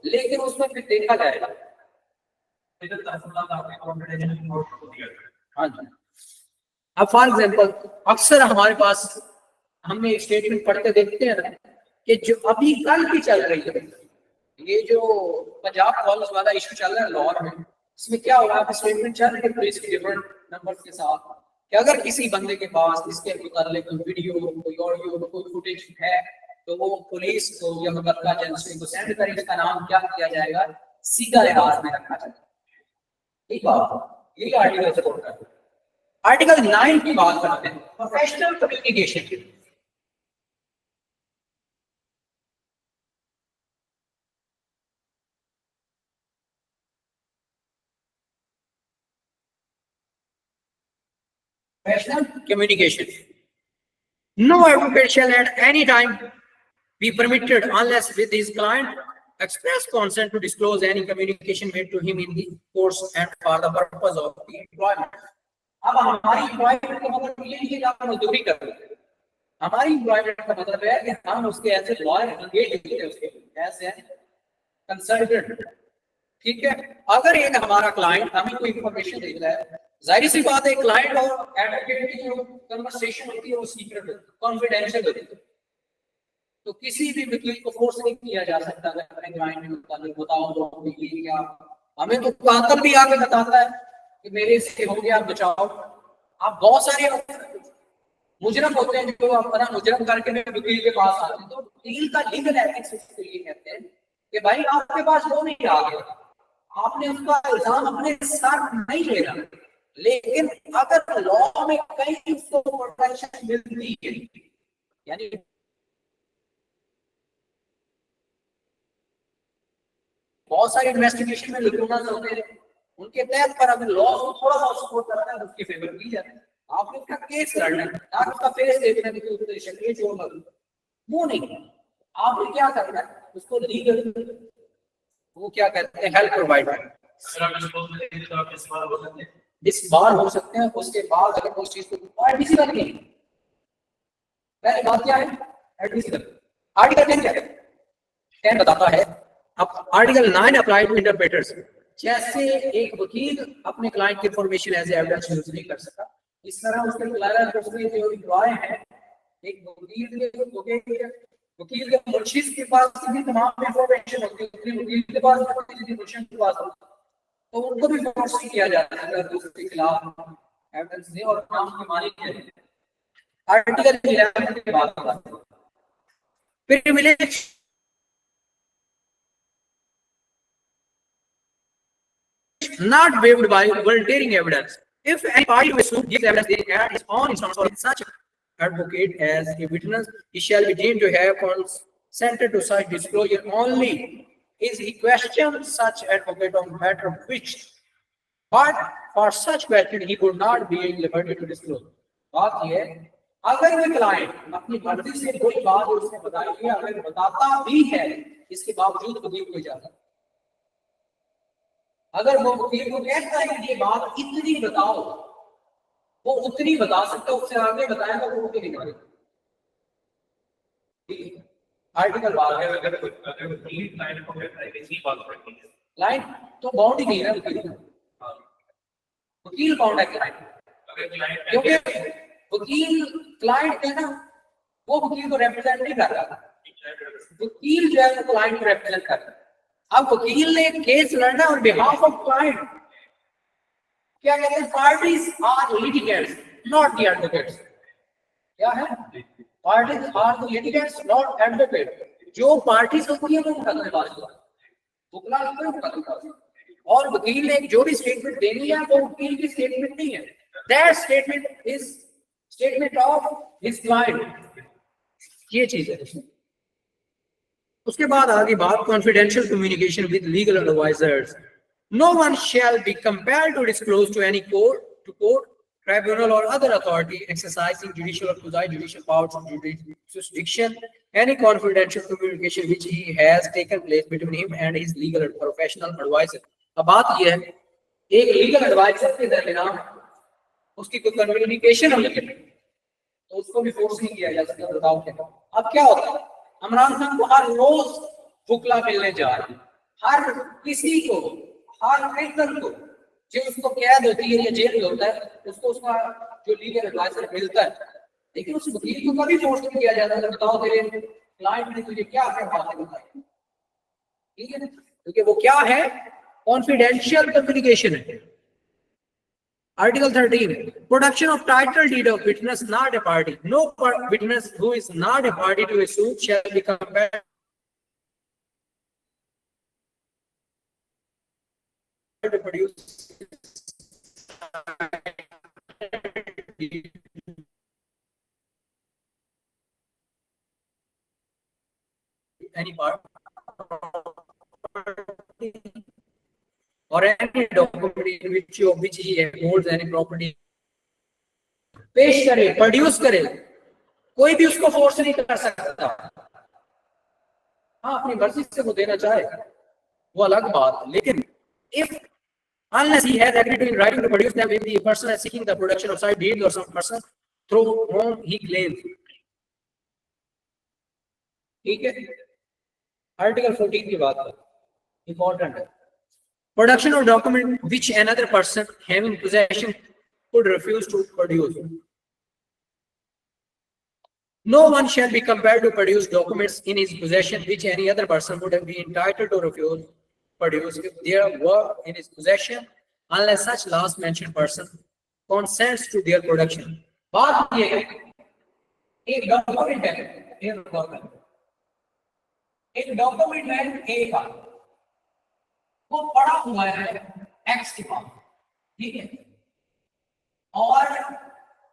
लेकिन उसमें फिर देखा जाएगा। हाँ जी। अब फॉर एग्जाम्पल अक्सर हमारे पास हमने एक स्टेटमेंट पढ़ते देखते हैं ना कि जो अभी कल की चल रही है, ये जो पंजाब कॉलेज वाला इशू चल रहा है लाहौर में, इसमें क्या हो रहा है, स्टेटमेंट चल रही है पुलिस के डिफरेंट नंबर के साथ कि अगर किसी बंदे के पास इसके मुताबिक कोई वीडियो, कोई ऑडियो, कोई फुटेज है तो वो पुलिस को या मुतल्लिका एजेंसी को सेंड करें, इसका नाम क्या किया जाएगा, सीधा लिहाज में रखा जाएगा। ठीक बात, यही आर्टिकल सपोर्ट करता है। आर्टिकल 9 की बात करते हैं, professional communication. Professional communication. No advocate shall at any time be permitted unless with his client express consent to disclose any communication made to him in the course and for the purpose of the employment. अब हमारी employment का मतलब ये नहीं कि आप मजदूरी कर रहे हैं, हमारी employment का मतलब है कि हम उसके ऐसे लॉयर एंगेज होते हैं, उसके ऐसे कंसल्टेंट। ठीक है, अगर एक हमारा क्लाइंट हमें कोई इंफॉर्मेशन दे रहा है, जाहिर सी बात है क्लाइंट और एडवोकेट की जो कन्वर्सेशन होती है वो सीक्रेट होती है, कॉन्फिडेंशियल होती है, तो किसी भी वकील को फोर्स नहीं किया जा सकता अगर अपने क्लाइंट में बताओ ये क्या। हमें तो कातल भी आके बताता है कि मेरे से हो गया, बचाओ। आप बहुत सारे मुजरम होते हैं जो अपना मुजरम करके वकील के पास आते हैं, तो वकील का लीगल एथिक्स इसके लिए कहते हैं कि भाई आपके पास वो नहीं आ गया, आपने उसका इल्जाम अपने साथ नहीं लेना, लेकिन अगर लॉ में कहीं उसको प्रोटेक्शन मिलती है, यानी बहुत सारे इन्वेस्टिगेशन में लुकूनास होते हैं, उनके तहत पर अगर लॉ को थोड़ा सा सपोर्ट करता है उसकी फेवर की जाती है। आपने उसका केस लड़ना है, आप उसका फेस देखना है कि उसके शक्ल जो वो नहीं, आपने क्या करना है उसको लीगल वो क्या कहते हैं हेल्प प्रोवाइड करना। इस बार हो सकते हैं, उसके बाद अगर उस चीज को एडमिसिबल नहीं, पहली बात क्या है एडमिसिबल। आर्टिकल 10 क्या है, 10 बताता है। अब आर्टिकल 9 अप्लाई टू इंटरप्रेटर्स। जैसे एक वकील अपने क्लाइंट की इंफॉर्मेशन एज एविडेंस यूज नहीं कर सकता, इस तरह उसके क्लाइंट उसमें जो एम्प्लॉय है एक वकील के मुंशीस के पास भी तमाम इंफॉर्मेशन होती है, वकील के पास मुंशी के पास होती है, तो उनको भी फोर्स किया जाता है अगर उसके खिलाफ एविडेंस दे और नाम की मालिक है। आर्टिकल 11 के बाद privilege not waived by volunteering evidence. If any party wishes to give evidence, they can his own instance or such advocate as a witness, he shall be deemed to have consented to such disclosure only is he questions such advocate on matter which But for such question he would not be liberty to disclose. बात ये है, अगर कोई client अपनी मर्जी से कोई बात उसने बताई है, अगर बताता भी है, इसके बावजूद वकील को इजाजत, अगर वो वकील को कहता है कि ये बात इतनी बताओ, वो उतनी बता सकता है, उससे आगे बताएगा वो उतनी नहीं करेगा। आर्टिकल क्लाइंट तो बाउंड ही नहीं है, वकील बाउंड है क्लाइंट, क्योंकि वकील क्लाइंट है ना, वो वकील को रिप्रेजेंट नहीं कर रहा, वकील जो है क्लाइंट को रिप्रेजेंट कर रहा है। अब वकील ने केस लड़ना ऑन बिहाफ ऑफ क्लाइंट, क्या कहते हैं, parties are litigants not the advocates. क्या है, parties are the litigants not advocate. जो पार्टीज होती है वो मुकदमेबाज होता है, वकील कोई मुकदमेबाज, और वकील ने जो भी स्टेटमेंट देनी है वो वकील की स्टेटमेंट नहीं है, that statement is statement of his client. ये चीज है। उसके बाद आगे बात, confidential communication with legal advisers. No one shall be compelled to disclose to any court, tribunal or other authority exercising judicial or quasi-judicial powers of jurisdiction any confidential communication which he has taken place between him and his legal and professional advisor। अब बात यह है, एक legal adviser के दरमियान उसकी कोई communication होगी तो उसको भी फोर्स नहीं किया जा सकता। बताओ क्या, अब क्या होता है, इमरान खान को हर रोज फुकला मिलने जा रही, हर किसी को, हर क्रिमिनल को जो उसको कैद होती है या जेल होता है, उसको उसका जो लीगल एडवाइजर मिलता है, लेकिन उस वकील को कभी फोर्स नहीं किया जाता। बताओ तेरे क्लाइंट ने तुझे क्या क्या बातें बताई, ठीक है, क्योंकि वो क्या है, कॉन्फिडेंशियल कम्युनिकेशन है। Article 13, production of title deed of witness not a party. No witness who is not a party to a suit shall be compelled to produce any part or any document in which he holds any property। पेश करे, produce करे, कोई भी उसको force नहीं कर सकता। हाँ, अपनी मर्जी से वो देना चाहे वो अलग बात, लेकिन if unless he has agreed to in writing to produce them if the person is seeking the production of side deeds or some person through whom he claims। ठीक है, आर्टिकल 14 की बात है, इंपॉर्टेंट है। Production of document which another person having possession could refuse to produce। No one shall be compelled to produce documents in his possession which any other person would have been entitled to refuse produce if there were in his possession unless such last mentioned person consents to their production। बात ये है, एक document है, एक document है ए का, वो पड़ा हुआ है एक्स के पास, ठीक है, और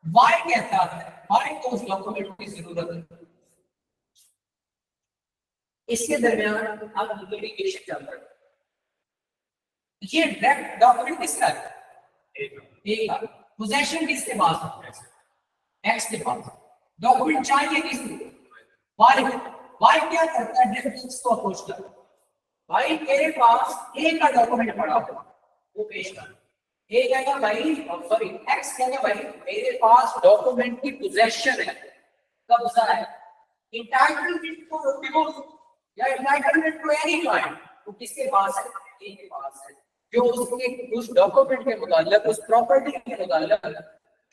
वाई कहता है वाई को उस डॉक्यूमेंट की जरूरत है। इसके दरमियान अब लिटिगेशन चल रहा है। ये डायरेक्ट डॉक्यूमेंट किसका है, एक पोजीशन किसके पास है, एक्स के पास। डॉक्यूमेंट चाहिए किसको, वाई। वाई क्या करता है, डिफरेंस को अप्रोच करता है। भाई तेरे पास ए का डॉक्यूमेंट पड़ा हुआ, वो पेश कर। ए कहेगा भाई, सॉरी एक्स कहेगा भाई मेरे पास डॉक्यूमेंट की पोजीशन है, कब्जा है, इंटाइटलमेंट टू रिमूव या इंटाइटलमेंट टू एनी क्लाइंट, तो किसके पास है, ए के पास है। जो उसके उस डॉक्यूमेंट के मुताल्लिक, उस प्रॉपर्टी के मुताल्लिक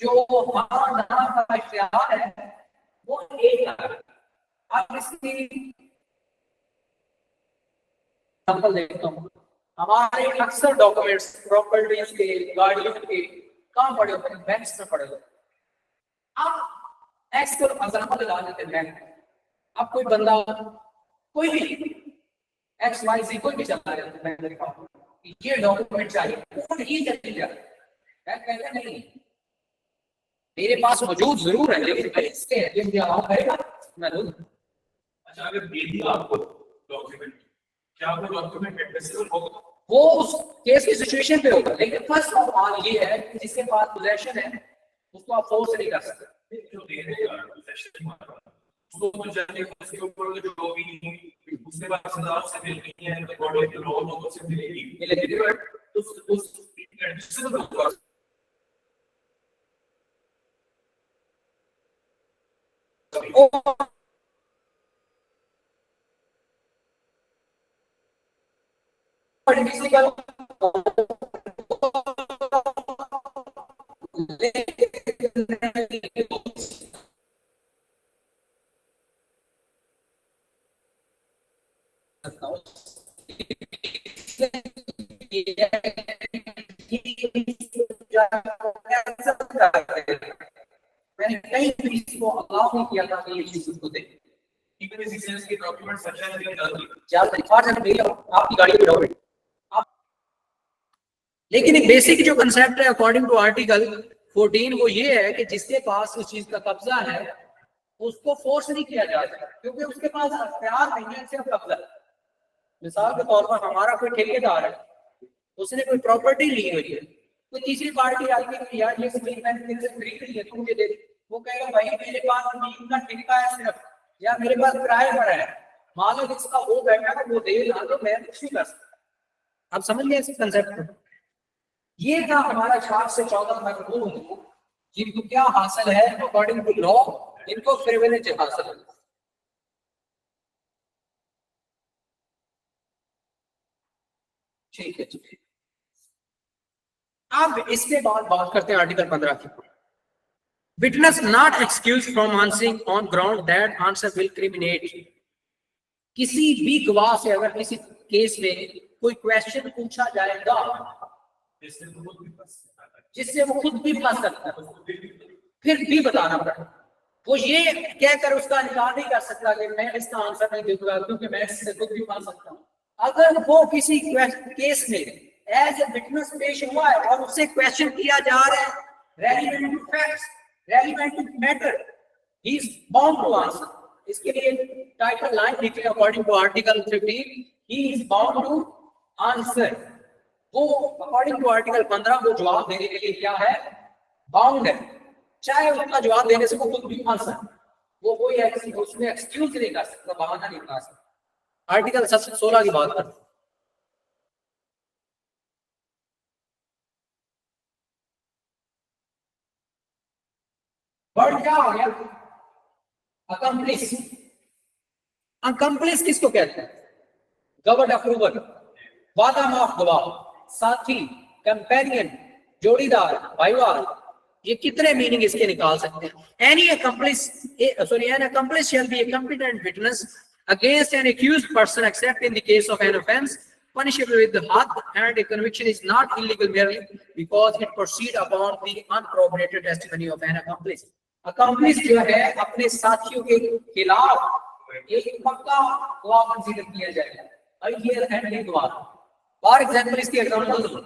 जो हाँ ना का इख्तियार है वो ए का है। अब इसकी एग्जांपल देखता हूँ, हमारे अक्सर डॉक्यूमेंट्स प्रॉपर्टीज के, गाड़ियों के कहाँ पड़े होते हैं, बैंक्स में पड़े होते हैं। अब एक्स को एग्जांपल लगा देते हैं बैंक। अब कोई बंदा, कोई भी एक्स वाई जी कोई भी चला जाता है बैंक के पास, ये डॉक्यूमेंट चाहिए, कौन ही चली जाए, बैंक कहता नहीं मेरे पास मौजूद जरूर है लेकिन इसके मुझे अलाउ करेगा मैं दूं। अच्छा, अगर दे दिया आपको डॉक्यूमेंट, क्या वो डॉक्यूमेंट एडमिसिबल होगा? वो उस केस की सिचुएशन पे होगा, लेकिन फर्स्ट ऑफ ऑल ये है कि जिसके पास पोजेशन है उसको आप फोर्स नहीं कर सकते। जो दे रहे हैं पोजेशन उसको तो जाने उसके ऊपर जो भी उसके बाद सजा से मिल रही है अकॉर्डिंग टू लॉ वो से मिलेगी, लेकिन उस फिजिकल मैंने कई चीज को अलाउ नहीं किया था कि ये चीज उसको दे। इवन रेजिस्टेंस के डॉक्यूमेंट सच्चा नहीं डाल क्या तरीका है मेरी आपकी गाड़ी में डाउट आप, लेकिन एक बेसिक जो कंसेप्ट है अकॉर्डिंग टू आर्टिकल 14 वो ये है कि जिसके पास उस चीज का कब्जा है उसको फोर्स नहीं किया जा सकता, क्योंकि उसके पास अख्तियार नहीं है, सिर्फ कब्जा। मिसाल के तौर पर हमारा कोई ठेकेदार है, उसने कोई प्रॉपर्टी ली हुई है, तो तीसरी पार्टी आती है यार ये जमीन मैंने तेरे से खरीद ली है, तू मुझे दे। वो कहेगा भाई मेरे पास जमीन का ठेका है सिर्फ, या मेरे पास किराए पर है, मान लो जिसका वो बैठा है वो दे ना, तो मैं कुछ नहीं कर सकता। आप समझ गए इस कंसेप्ट को? ये था हमारा 4 से 14 महबूब जिनको क्या हासिल है अकॉर्डिंग टू लॉ, इनको प्रिविलेज हासिल है। ठीक है, ठीक है। अब इसके बाद बात करते हैं आर्टिकल 15 की। Witness not excuse from answering on ground that answer will criminate. किसी भी गवाह से अगर किसी केस में कोई क्वेश्चन पूछा जाएगा जिससे वो खुद भी फंस सकता है, फिर भी बताना पड़ेगा। वो ये कहकर उसका इनकार नहीं कर सकता कि मैं इसका आंसर नहीं दूंगा क्योंकि मैं इससे खुद भी फंस सकता हूँ। अगर वो किसी केस में एज ए विटनेस पेश हुआ है और उससे क्वेश्चन किया जा रहा है relevant to facts, relevant to matter, he is bound to answer. इसके लिए टाइटल लाइन लिखे according to article 15, he is bound to answer. वो अकॉर्डिंग टू आर्टिकल 15 वो जवाब देने के लिए क्या है, बाउंड है, चाहे उसका जवाब देने से वो खुद भी फंस है, वो कोई उसमें एक्सक्यूज नहीं कर सकता, बहाना नहीं बना सकता। आर्टिकल 16 की बात करते हैं। वर्ड क्या हो गया, अकम्प्लिस। अकम्प्लिस किसको कहते हैं? गवर्ड अप्रूवल, वादा माफ गवाह, साथी, कंपेनियन, जोड़ीदार, भाईवाल। ये कितने मीनिंग इसके निकाल सकते हैं? Any accomplice, sorry, an accomplice shall be a competent witness against an accused person except in the case of an offense punishable with the death, and a conviction is not illegal merely because it proceed upon the uncorroborated testimony of an accomplice. Accomplice जो है अपने साथियों के खिलाफ एक पक्का गवाह consider किया जाएगा। अब ये है नहीं गवाह। फॉर एग्जांपल इसकी एग्जांपल,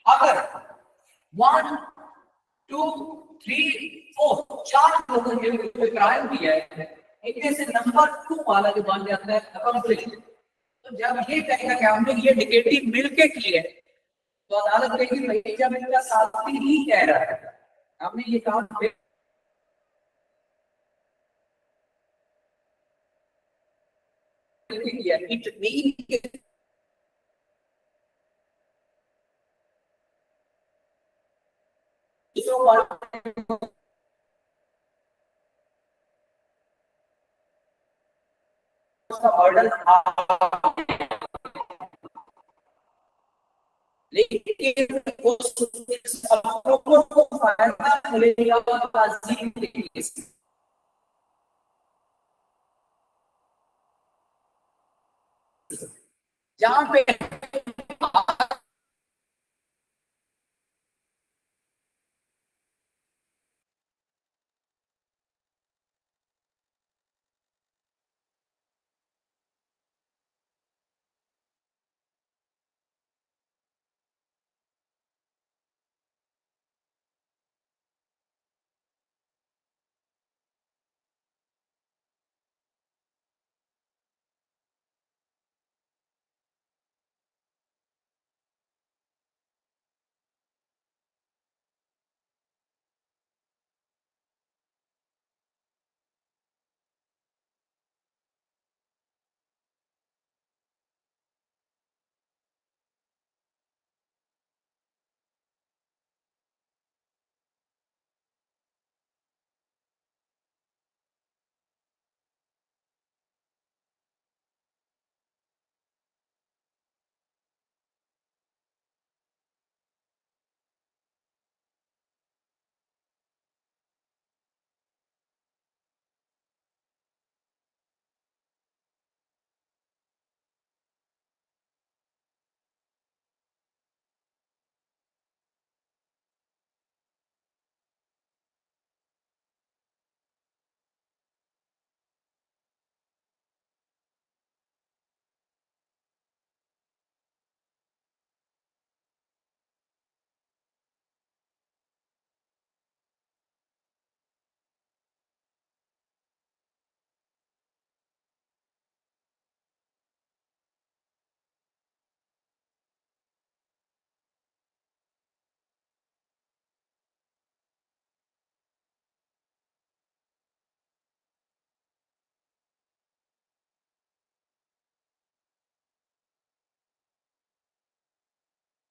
अगर 1 2 3 4 चार लोगों ने कोई क्राइम किया है, इनमें से नंबर 2 वाला जो मान जाता है अकम्प्लिश, तो जब ये कहेगा कि हमने ये डिकेटिव मिलके की है, तो अदालत कहेगी भाई जब इनका साथी ही कह रहा है हमने ये काम मिलके किया, इट मीन उसका बर्डन, लेकिन उस को फायदा मिलेगा तज़ीम के केस, जहां पे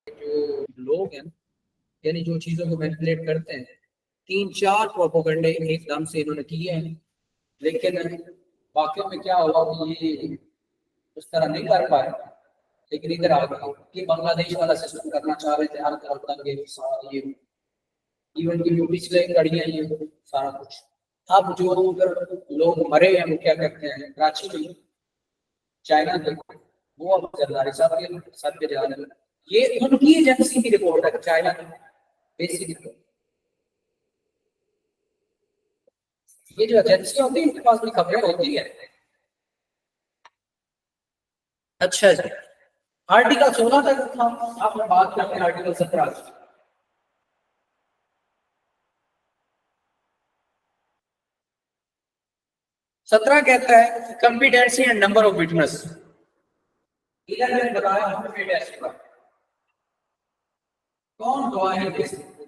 जो लोग हैं, यानी जो चीजों को मैनिपुलेट करते हैं, 3-4 प्रोपोगंडे एकदम से इन्होंने किए हैं, लेकिन वाकई में क्या हुआ कि ये उस तरह नहीं कर पाए। लेकिन इधर आ गए कि बांग्लादेश वाला सिस्टम करना चाह रहे थे, हर तरफ दंगे फसाद, ये इवन की जो पिछले कड़ियां, ये सारा कुछ। अब जो उधर लोग मरे हैं वो क्या करते हैं, कराची में, चाइना में, वो अब जरदारी साहब के सर पे जा रहे हैं। ये उनकी एजेंसी की रिपोर्ट है, चाइना की बेसिक रिपोर्ट। ये जो एजेंसी होती है इनके पास भी खबरें होती है। अच्छा जी, आर्टिकल 16 तक था, आप बात करते हैं आर्टिकल 17। 17 कहता है competency and number of witness. इधर मैंने बताया कॉम्पिटेंसी का, कौन गवाही दे सकते।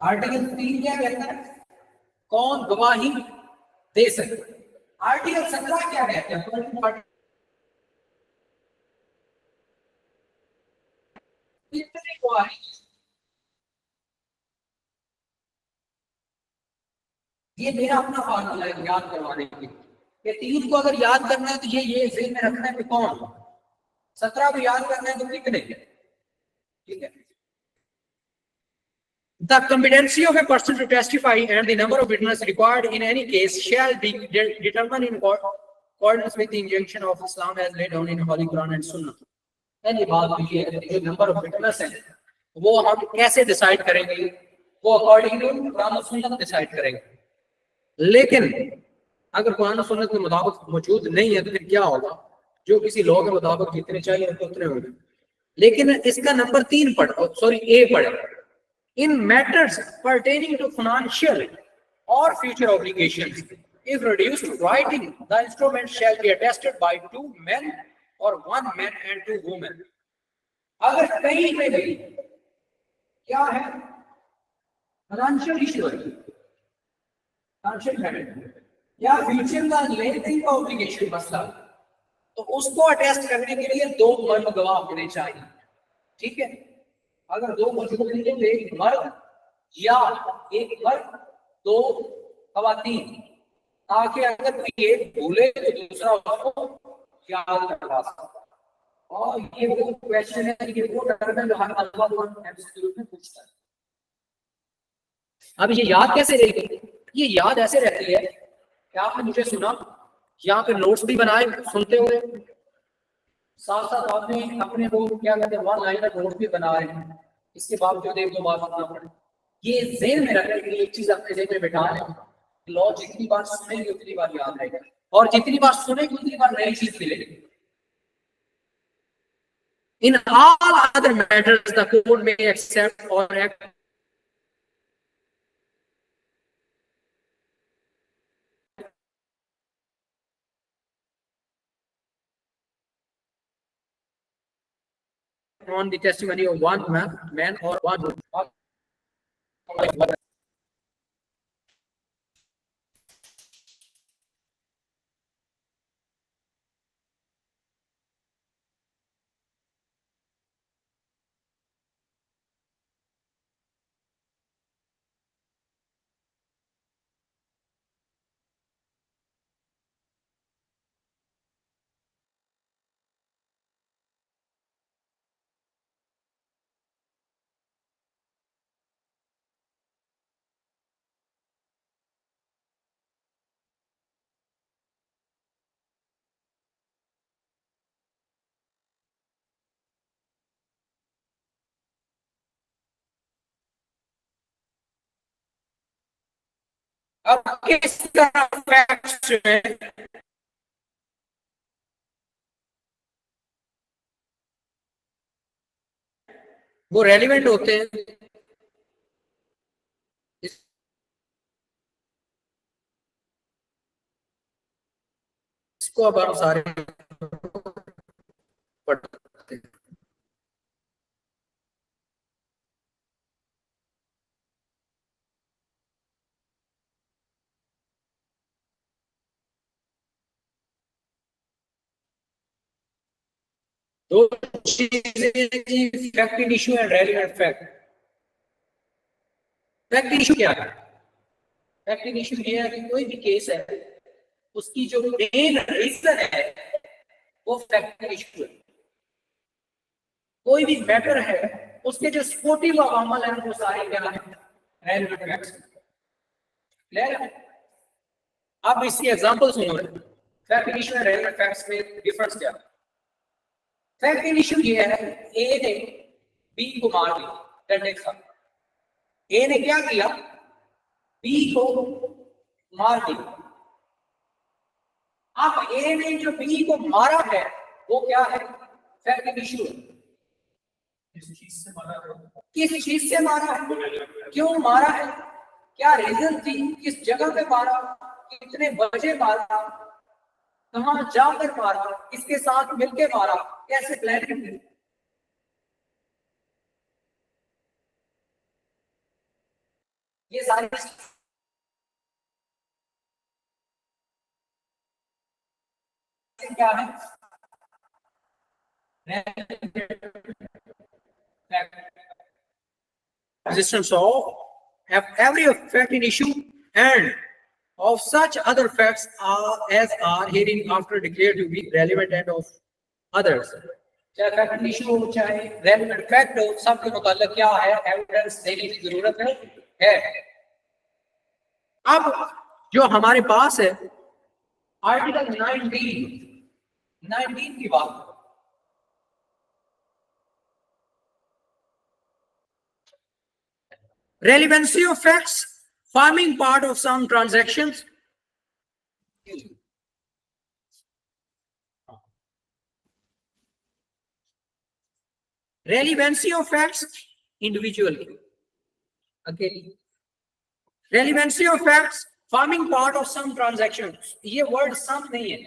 आर्टिकल 3 क्या कहता है, कौन गवाही दे सकते। आर्टिकल 17 क्या कहता है, कितने गवाही। ये मेरा अपना फार्मूला है याद करवाने के लिए, ये 3 को अगर याद करना है तो ये जेल में रखना है कि कौन, 17 को याद करना है तो कितने, ठीक है। The competency of a person to testify and the number of witnesses required in any case shall be determined in accordance with the injunction of Islam as laid down in Holy Quran and Sunnah। यानी बात ये है कि number of witness है वो हम कैसे decide करेंगे, वो अकॉर्डिंग टू कुरान और सुन्नत डिसाइड करेंगे। लेकिन अगर कुरान और सुन्नत के मुताबिक मौजूद नहीं है तो फिर क्या होगा, जो किसी लॉ के मुताबिक जितने चाहिए तो उतने होंगे। लेकिन इसका नंबर 3 पढ़, सॉरी ए पढ़े, in matters pertaining to financial or future obligations, if reduced to writing, the instrument shall be attested by 2 men or 1 man and 2 women। अगर कहीं पे भी क्या है, फाइनेंशियल इशू है, फाइनेंशियल मैटर या फ्यूचर का लेंथिंग का ऑब्लिगेशन मसला, तो उसको अटेस्ट करने के लिए 2 मर्द गवाह होने चाहिए, ठीक है। अगर 2 मौजूद नहीं है तो एक मर्द या एक मर्द 2 खवातीन, ताकि अगर कोई एक भूले तो दूसरा उसको याद करवा सके। और ये वो क्वेश्चन है कि वो टर्म जो हर अल्लाह एमसीक्यू में पूछता है। अब ये याद कैसे रहेगी, ये याद ऐसे रहती है कि आपने मुझे सुना, यहाँ पे नोट्स भी बनाए सुनते हुए, साथ साथ आपने अपने वो क्या कहते हैं 1 लाइनर नोट भी बना रहे हैं, इसके बावजूद एक दो बार सुनना पड़े। ये ज़हन में रखने के लिए एक चीज अपने ज़हन में बैठा लें, लॉ जितनी बार सुनेंगे उतनी बार याद रहेगा, और जितनी बार सुनेंगे उतनी बार नई चीज मिलेगी। In all other matters, the court may accept or act on the testimony of 1 man or 1 woman। अब किस तरह फैक्ट्स हैं वो रेलिवेंट होते हैं, इसको अब हम सारे पढ़ते हैं। दो चीजें, fact issue and relevant fact. Fact issue क्या है? फैक्ट इशू ये है कि कोई भी केस है, उसकी जो मेन रीजन है वो फैक्ट इशू है। कोई भी मैटर है, उसके जो सपोर्टिव अमल है वो सारे क्या है? Relevant facts. क्लियर है? अब इसकी एग्जांपल सुनो। Fact issue and relevant facts में डिफरेंस क्या है? फैक्ट इशू ये है, ए ने बी को मार दिया, डंडे के साथ। ए ने क्या किया? बी को मार दिया। अब ए ने जो बी को मारा है वो क्या है? फैक्ट इशू है। किस चीज से मारा है? किस चीज से मारा है? क्यों मारा है? क्या रीजन थी? किस जगह पे मारा? कितने बजे मारा? कहां जाकर मारा? किसके साथ मिलके मारा? कैसे प्लान करते? ये सारी क्या है? Existence of every fact in issue and of such other facts as are herein after declared to be relevant and of others। चाहे फैक्ट इशू हो चाहे रेलिवेंट फैक्ट हो, सबके मुताल्लिक क्या है? एविडेंस देने की जरूरत है। अब जो हमारे पास है आर्टिकल 19 की बात। Relevancy of facts forming part of some transactions। Relevancy of facts individually। Okay। Relevancy of facts forming part of some transactions। ये वर्ड सम नहीं है,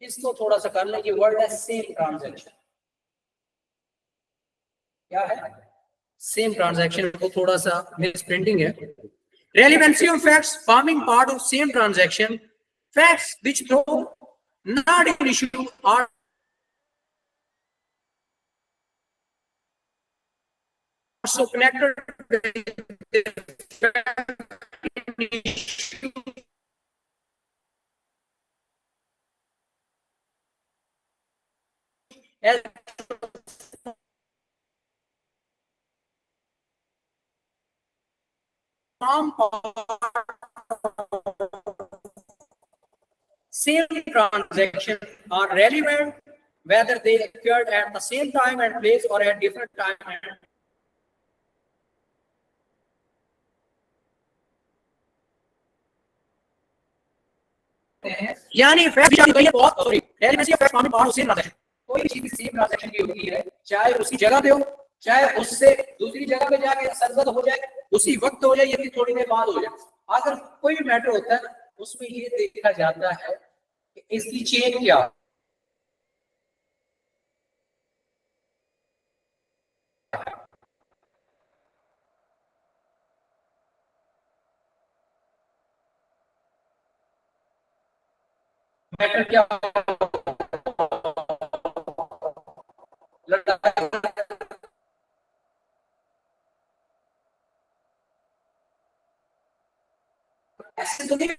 इसको थोड़ा सा कर लें। ये वर्ड है सेम ट्रांजैक्शन। क्या है? सेम ट्रांजैक्शन को थोड़ा सा मिस प्रिंटिंग है। Relevancy of facts forming part of same transaction, facts which though not an issue are also connected with the fact issue as form part same transaction are relevant whether they occurred at the same time and place or at different time and यानी fact बहुत sorry relevancy of fact forming part of same transaction. कोई भी चीज same transaction की होती है, चाहे उसी जगह पे हो, चाहे उससे दूसरी जगह पे जाके सरजद हो जाए, उसी वक्त हो जाए या फिर थोड़ी देर बाद हो जाए। अगर कोई भी मैटर होता है उसमें ये देखा जाता है कि इसकी चेन क्या है। मैटर क्या ऐसे तो नहीं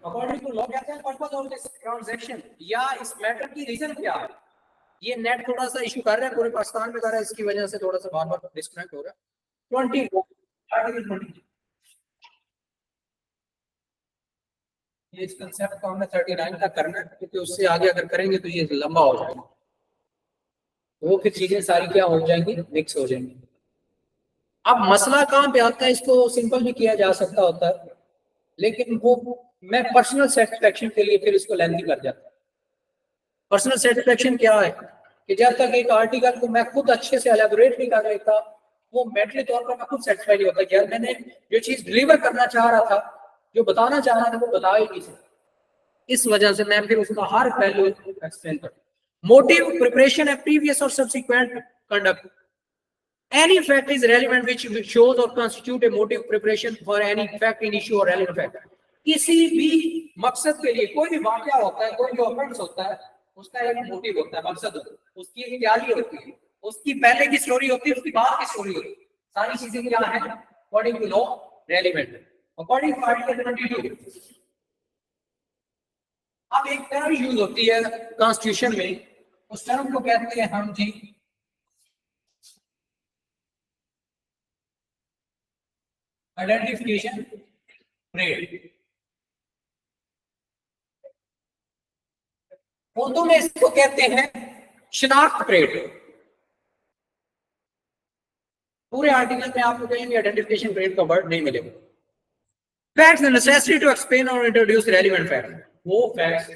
अकॉर्डिंग टू लॉ कहते हैं पर्पस ऑफ दिस ट्रांजैक्शन, या इस मैटर की रीजन क्या है। ये नेट थोड़ा सा इशू कर रहा है, पूरे पाकिस्तान में कर रहा है, इसकी वजह से थोड़ा सा बार बार डिस्कनेक्ट हो रहा है। 20 आर्टिकल 20, ये इस कंसेप्ट को हमने 39 तक करना है, क्योंकि उससे आगे अगर करेंगे तो ये लंबा हो जाएगा, वो फिर चीजें सारी क्या हो जाएंगी, मिक्स हो जाएंगी। अब मसला कहाँ पे आता है, इसको सिंपल भी किया जा सकता होता है, लेकिन वो मैं पर्सनल सेटिस्फेक्शन के लिए फिर इसको लेंथी कर जाता हूं। पर्सनल सेटिस्फेक्शन क्या है कि जब तक एक आर्टिकल को मैं खुद अच्छे से एलेबोरेट नहीं कर लेता, वो मेंटली तौर पर मैं खुद सेटिस्फाई नहीं होता कि यार मैंने जो चीज डिलीवर करना चाह रहा था, जो बताना चाह रहा था, वो बता ही नहीं सकता। इस वजह से मैं फिर उसका हर पहलू एक्सप्लेन करता हूं। मोटिव, प्रिपरेशन है प्रीवियस और subsequent conduct. Any fact is relevant which shows or constitute a motive preparation for any fact in issue or relevant fact. किसी भी मकसद के लिए कोई भी वाकया होता है, कोई भी ऑफेंस होता है, उसका एक मोटिव होता है, मकसद होता है, उसकी एक तैयारी होती है, उसकी पहले की स्टोरी होती है, उसकी बाद की स्टोरी होती है, सारी चीजें क्या है according to law relevant. According to article 22 अब एक टर्म यूज होती है कॉन्स्टिट्यूशन में, उस टर्म को कहते हैं हम जी आइडेंटिफिकेशन परेड। उर्दू में इसको कहते हैं शनाख्त परेड। पूरे आर्टिकल में आपको कहीं भी आइडेंटिफिकेशन परेड का वर्ड नहीं मिलेगा। Facts, the necessity to explain और इंट्रोड्यूस रेलेवेंट फैक्ट, वो फैक्ट्स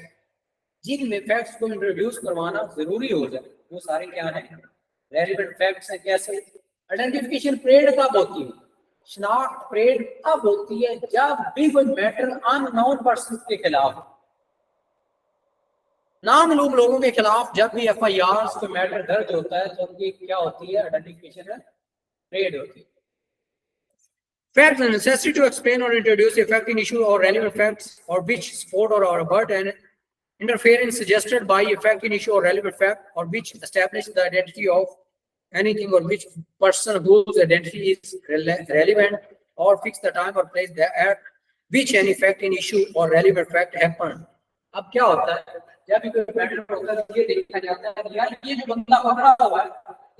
जिनमें फैक्ट्स को इंट्रोड्यूस करवाना जरूरी हो जाए, वो सारे क्या है रेलेवेंट फैक्ट्स हैं। कैसे आइडेंटिफिकेशन परेड कब होती है, शनाख्त परेड तब होती है जब भी कोई मैटर अननोन पर्सन के खिलाफ, नामालूम लोगों के खिलाफ जब भी एफआईआर कोई मैटर दर्ज होता है तो उनकी क्या होती है आइडेंटिफिकेशन परेड होती है। Facts, the necessity to explain or introduce a fact in issue or relevant facts or which support or avert an interference suggested by a fact in issue or relevant fact or which establish the identity of anything or which person whose identity is relevant or fix the time or place at which any fact in issue or relevant fact happened। अब क्या होता है जब भी कोई matter होता है तो ये देखा जाता है यार ये जो बंदा पकड़ा हुआ है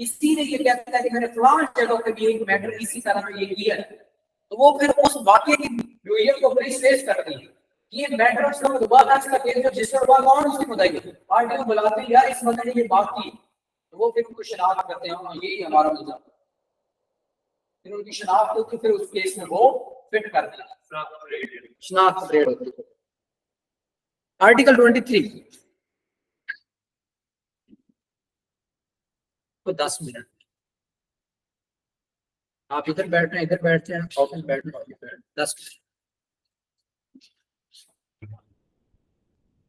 इसी ने ये कहता है कि मैंने फलां जगह पे भी एक मैटर इसी तरह से ये किया है, तो वो फिर उस वाकये की ड्यूएल को पुलिस फेस करती है। ये मैटर उसका हुआ था, इसका केस जो जिस पर हुआ कौन उसकी बताइए, पार्टी को बुलाते हैं यार इस बंदे ने ये बात की, तो वो फिर उनको शनाख्त करते हैं, यही हमारा मुद्दा, फिर उनकी शनाख्त होती, फिर उस केस में वो फिट करते हैं, शनाख्त परेड होती है। आर्टिकल 23 तो 10 मिनट आप इधर बैठ रहे हैं, इधर बैठते हैं, ऑफिस बैठ रहे हैं, 10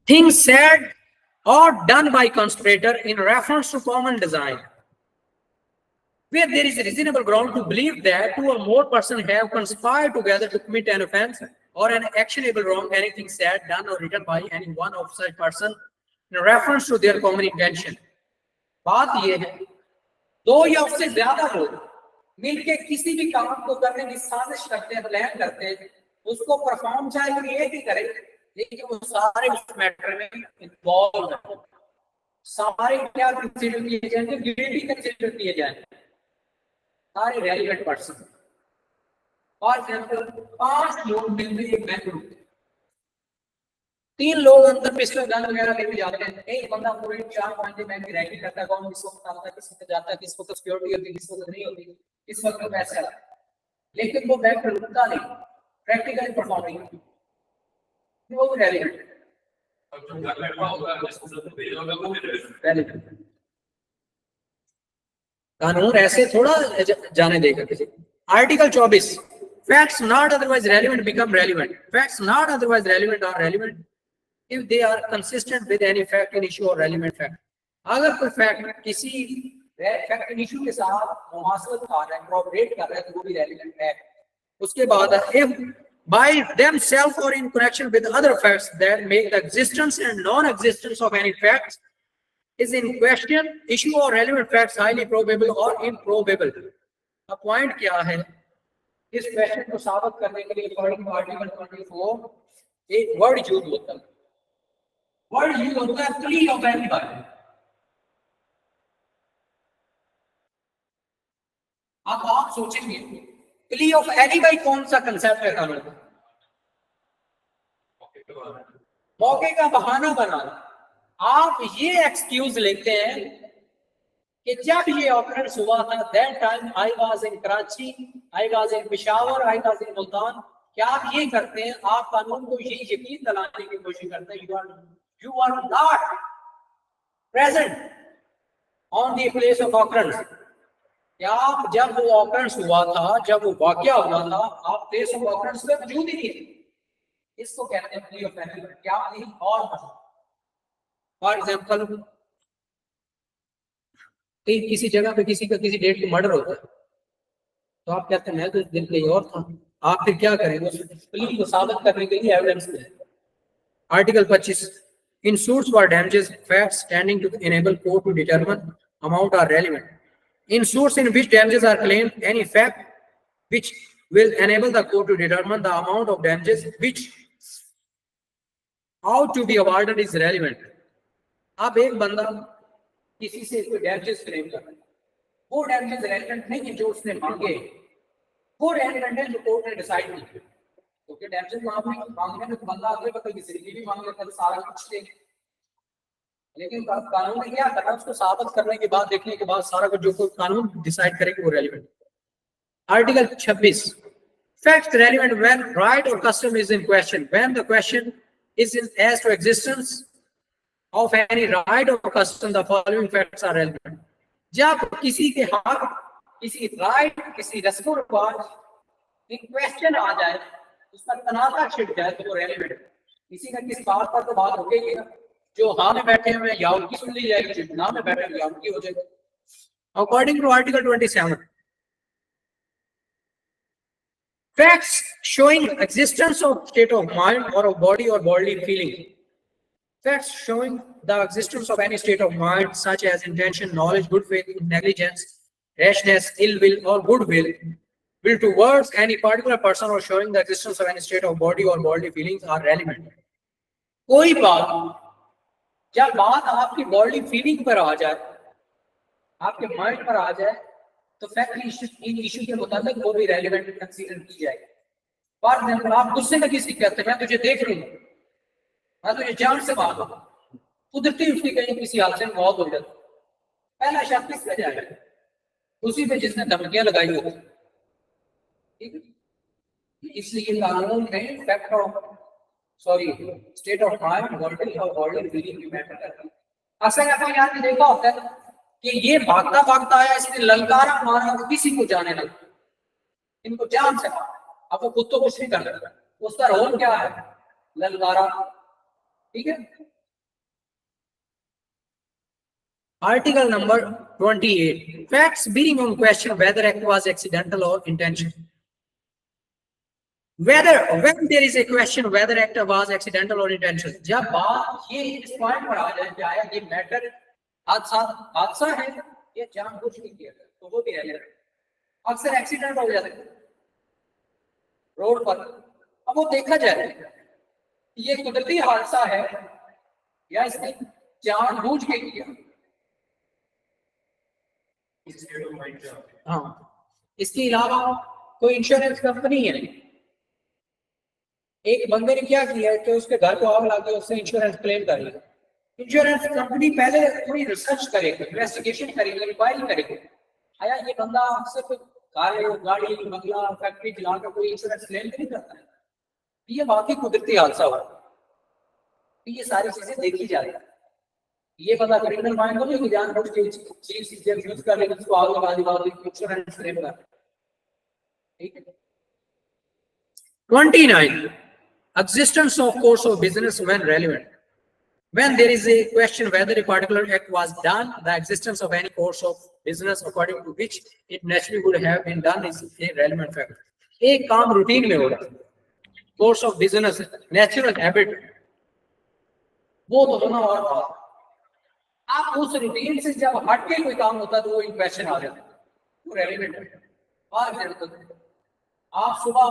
things said or done by conspirator in reference to common design where there is a reasonable ground to believe that two or more persons have conspired together to commit an offense or an actionable wrong, anything said, done or written by any one of such person in reference to their common intention। बात ये है दो या उससे ज्यादा लोग मिलके किसी भी काम को करने की साजिश करते हैं, प्लान करते हैं, उसको परफॉर्म चाहे वो एक ही करे, लेकिन वो सारे उस मैटर में इन्वॉल्व हैं, सारे क्या कंसीडर किए जाएंगे, गिल्टी कंसीडर किए जाएंगे, सारे रेलेवेंट पर्सन। फॉर एग्जांपल 5 लोग मिलकर एक बैंक में, 3 लोग अंदर पिस्टल गन वगैरह लेके जाते हैं, एक बंदा पूरे 4-5 दिन बैंक की रैकी करता है, कौन किसको बताता है, किसको जाता है, किसको सिक्योरिटी होती है, किसको नहीं होती, किस वक्त में पैसा है, लेकिन वो बैंक रुकता नहीं, प्रैक्टिकली परफॉर्मिंग वो रेलेवेंट। कानून ऐसे थोड़ा जाने देगा किसी। Article 24 facts not otherwise relevant become relevant, facts not otherwise relevant are relevant if they are consistent with any fact in issue or relevant fact। अगर कोई फैक्ट किसी फैक्ट इन इशू के साथ मुमासलत कर रहा है, कोऑपरेट कर रहा है, तो वो भी रेलेवेंट है। उसके बाद if by themselves or in connection with other facts that make the existence and non-existence of any facts is in question, issue or relevant facts highly probable or improbable। अब पॉइंट क्या है, इस question को साबित करने के लिए according to article 24 एक वर्ड यूज होता है, वर्ड यूज होता है प्ली ऑफ एनीबॉडी। अब आप सोचेंगे प्ली ऑफ एनीबॉडी कौन सा कंसेप्ट है कानून का? मौके का बहाना बनाना। आप ये एक्सक्यूज लेते हैं कि जब ये ऑकरेंस हुआ था, that time I was in Karachi, I was in Peshawar, I was in Multan. क्या आप ये करते हैं? आप कानून को ये यकीन दिलाने की कोशिश करते हैं you are not present on the place of occurrence. क्या आप जब वो ऑकरेंस हुआ था, जब वो वाकया हुआ था, आप प्लेस ऑफ ऑकरेंस में मौजूद ही नहीं थे। इसको कहते हैं प्ली ऑफ एनीबॉडी। क्या नहीं? और फॉर एग्जांपल किसी जगह पे किसी का किसी डेट को मर्डर होता है, तो आप कहते हैं मैं तो इस दिन कहीं और था। आप फिर क्या करेंगे? उस प्ली को साबित करने के लिए एविडेंस है। Article 25 in suits for damages facts standing to enable court to determine amount are relevant in suits in which damages are claimed, any fact which will enable the court to determine the amount of damages which ought to be awarded is relevant। अब एक बंदा किसी से कोई damages claim कर रहा है, वो डैमेजेस रेलेवेंट नहीं है जो उसने मांगे, वो रेलेवेंट है जो कोर्ट ने डिसाइड किया। क्योंकि डैमेजेस मांगने में तो बंदा अगले वक्त की जिंदगी भी मांग लेता है, सारा कुछ दे। लेकिन कानून ने क्या करना? उसको साबित करने के बाद, देखने के बाद सारा कुछ जो कोई कानून डिसाइड करेगा वो relevant. Article 26 facts relevant when right or custom is in question, when the question is in as to existence of any right or custom the following facts are relevant. जब किसी के हक, किसी राइट, किसी रस्म और रिवाज इन क्वेश्चन आ जाए, उस पर तनाज़ा छिड़ जाए, तो वो रेलेवेंट है। किसी न किसी बात पर तो बात हो गई ना, जो हाँ में बैठे हुए या उनकी सुन ली जाएगी, जो ना में बैठे हुए या उनकी हो जाएगी। According to article 27 facts showing existence of state of mind or of body or bodily feeling, facts showing the existence of any state of mind such as intention, knowledge, good faith, negligence, rashness, ill will or good will towards any particular person or showing the existence of any state of body or bodily feelings are relevant। कोई बात जब बात आपकी body feeling पर आ जाए, आपके mind पर आ जाए, तो फैक्ट इन इशू के मुताबिक वो भी रेलेवेंट कंसीडर की जाएगी। फॉर एग्जांपल आप गुस्से में किसी कहते हैं मैं तुझे देख लूंगा, मैं तुझे जान से मार दूंगा, कुदरती उसकी कहीं किसी हादसे में मौत हो जाती, पहला शक किस पे जाएगा? उसी पे जिसने धमकियां लगाई होती। ठीक है, इसलिए कानून में fact of state of mind, body और बॉडी फीलिंग की मैटर करती है। अक्सर एफआईआर में देखा होता है कि ये भागता भागता आया, इसने ललकारा मारा, किसी को जाने लगा, इनको जान से मारा। अब वो खुद तो कुछ नहीं कर रहा, उसका रोल क्या है? ललकारा। ठीक है, article number 28 facts being on question whether act was accidental और intentional. Whether when there is a question whether act was accidental or intentional, जब बात ये इस पॉइंट पर आ जाए चाहे ये मैटर हादसा है ये जानबूझ के किया गया, तो वो भी है। अक्सर एक्सीडेंट हो जाते हैं रोड पर, अब वो देखा जाए ये कुदरती हादसा है या इसने जानबूझ के किया। हाँ, इसके अलावा कोई इंश्योरेंस कंपनी है, एक बंदे ने क्या किया है कि उसके घर को आग लगी, उससे इंश्योरेंस क्लेम कर लिया। इंश्योरेंस कंपनी पहले थोड़ी रिसर्च करेगी, इन्वेस्टिगेशन करेगी, इंक्वायरी करेगी, आया ये बंदा अक्सर कोई गाड़ी बंगला फैक्ट्री चलाकर कोई इंश्योरेंस क्लेम नहीं करता है, ये वाकई कुदरती हादसा हुआ, तो ये सारी चीजें देखी जा रही है। ये पता क्रिमिनल माइंड को भी ध्यान रख के चीज यूज कर लेकिन उसको आगे बाद इंश्योरेंस क्लेम कर। ठीक है, 29 existence of course of business when relevant, when there is a question whether a particular act was done, the existence of any course of business according to which it naturally would have been done is a relevant factor। एक काम routine में हो रहा है, course of business, natural habit, वो तो होना और बात। आप उस रूटीन से जब हट के कोई काम होता है तो वो इन क्वेश्चन आ जाता है, वो रेलेवेंट है। और आप सुबह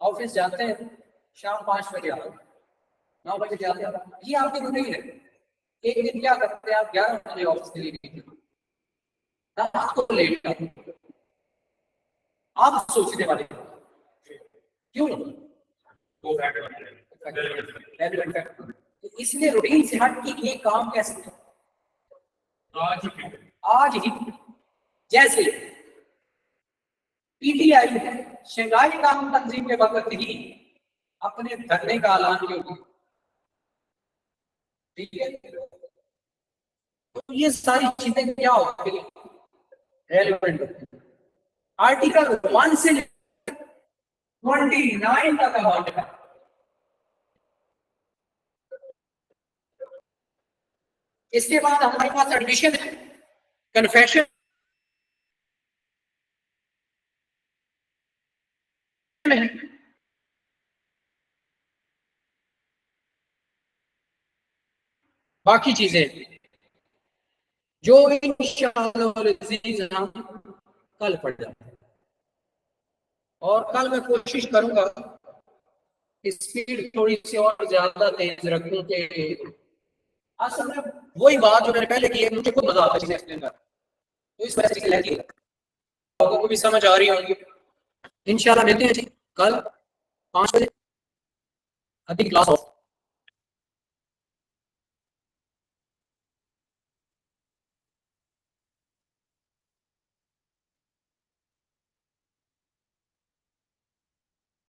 ऑफिस जाते हैं, शाम 5 बजे आओ, 9 बजे जाते हो, ये आपकी रूटीन है। एक दिन क्या करते हैं आप 11 बजे ऑफिस के लिए निकलते हो, रात को लेट आते हो। आप सोचने वाले क्यों? इसलिए रूटीन से हट के ये काम कैसे आज ही जैसे पीटीआई है शंघाई कानून तंजीम के वक्त ही अपने धरने का ऐलान किया, ठीक है। तो ये सारी चीजें क्या होती है रेलेवेंट। आर्टिकल 1 से 29 तक अबाउट है। इसके बाद हमारे पास एडमिशन है, कन्फेशन है, बाकी चीजें जो इंशाअल्लाह हम कल पढ़ जाते हैं। और कल मैं कोशिश करूंगा स्पीड थोड़ी सी और ज्यादा तेज रखूं के असल में वही बात जो मैंने पहले की है, मुझे खुद मजा आता है चीजें एक्सप्लेन कर, तो इस वजह से चीजें रहती है, लोगों को भी समझ आ रही होंगी। इंशाल्लाह मिलते हैं जी कल 5 बजे, अभी क्लास ऑफ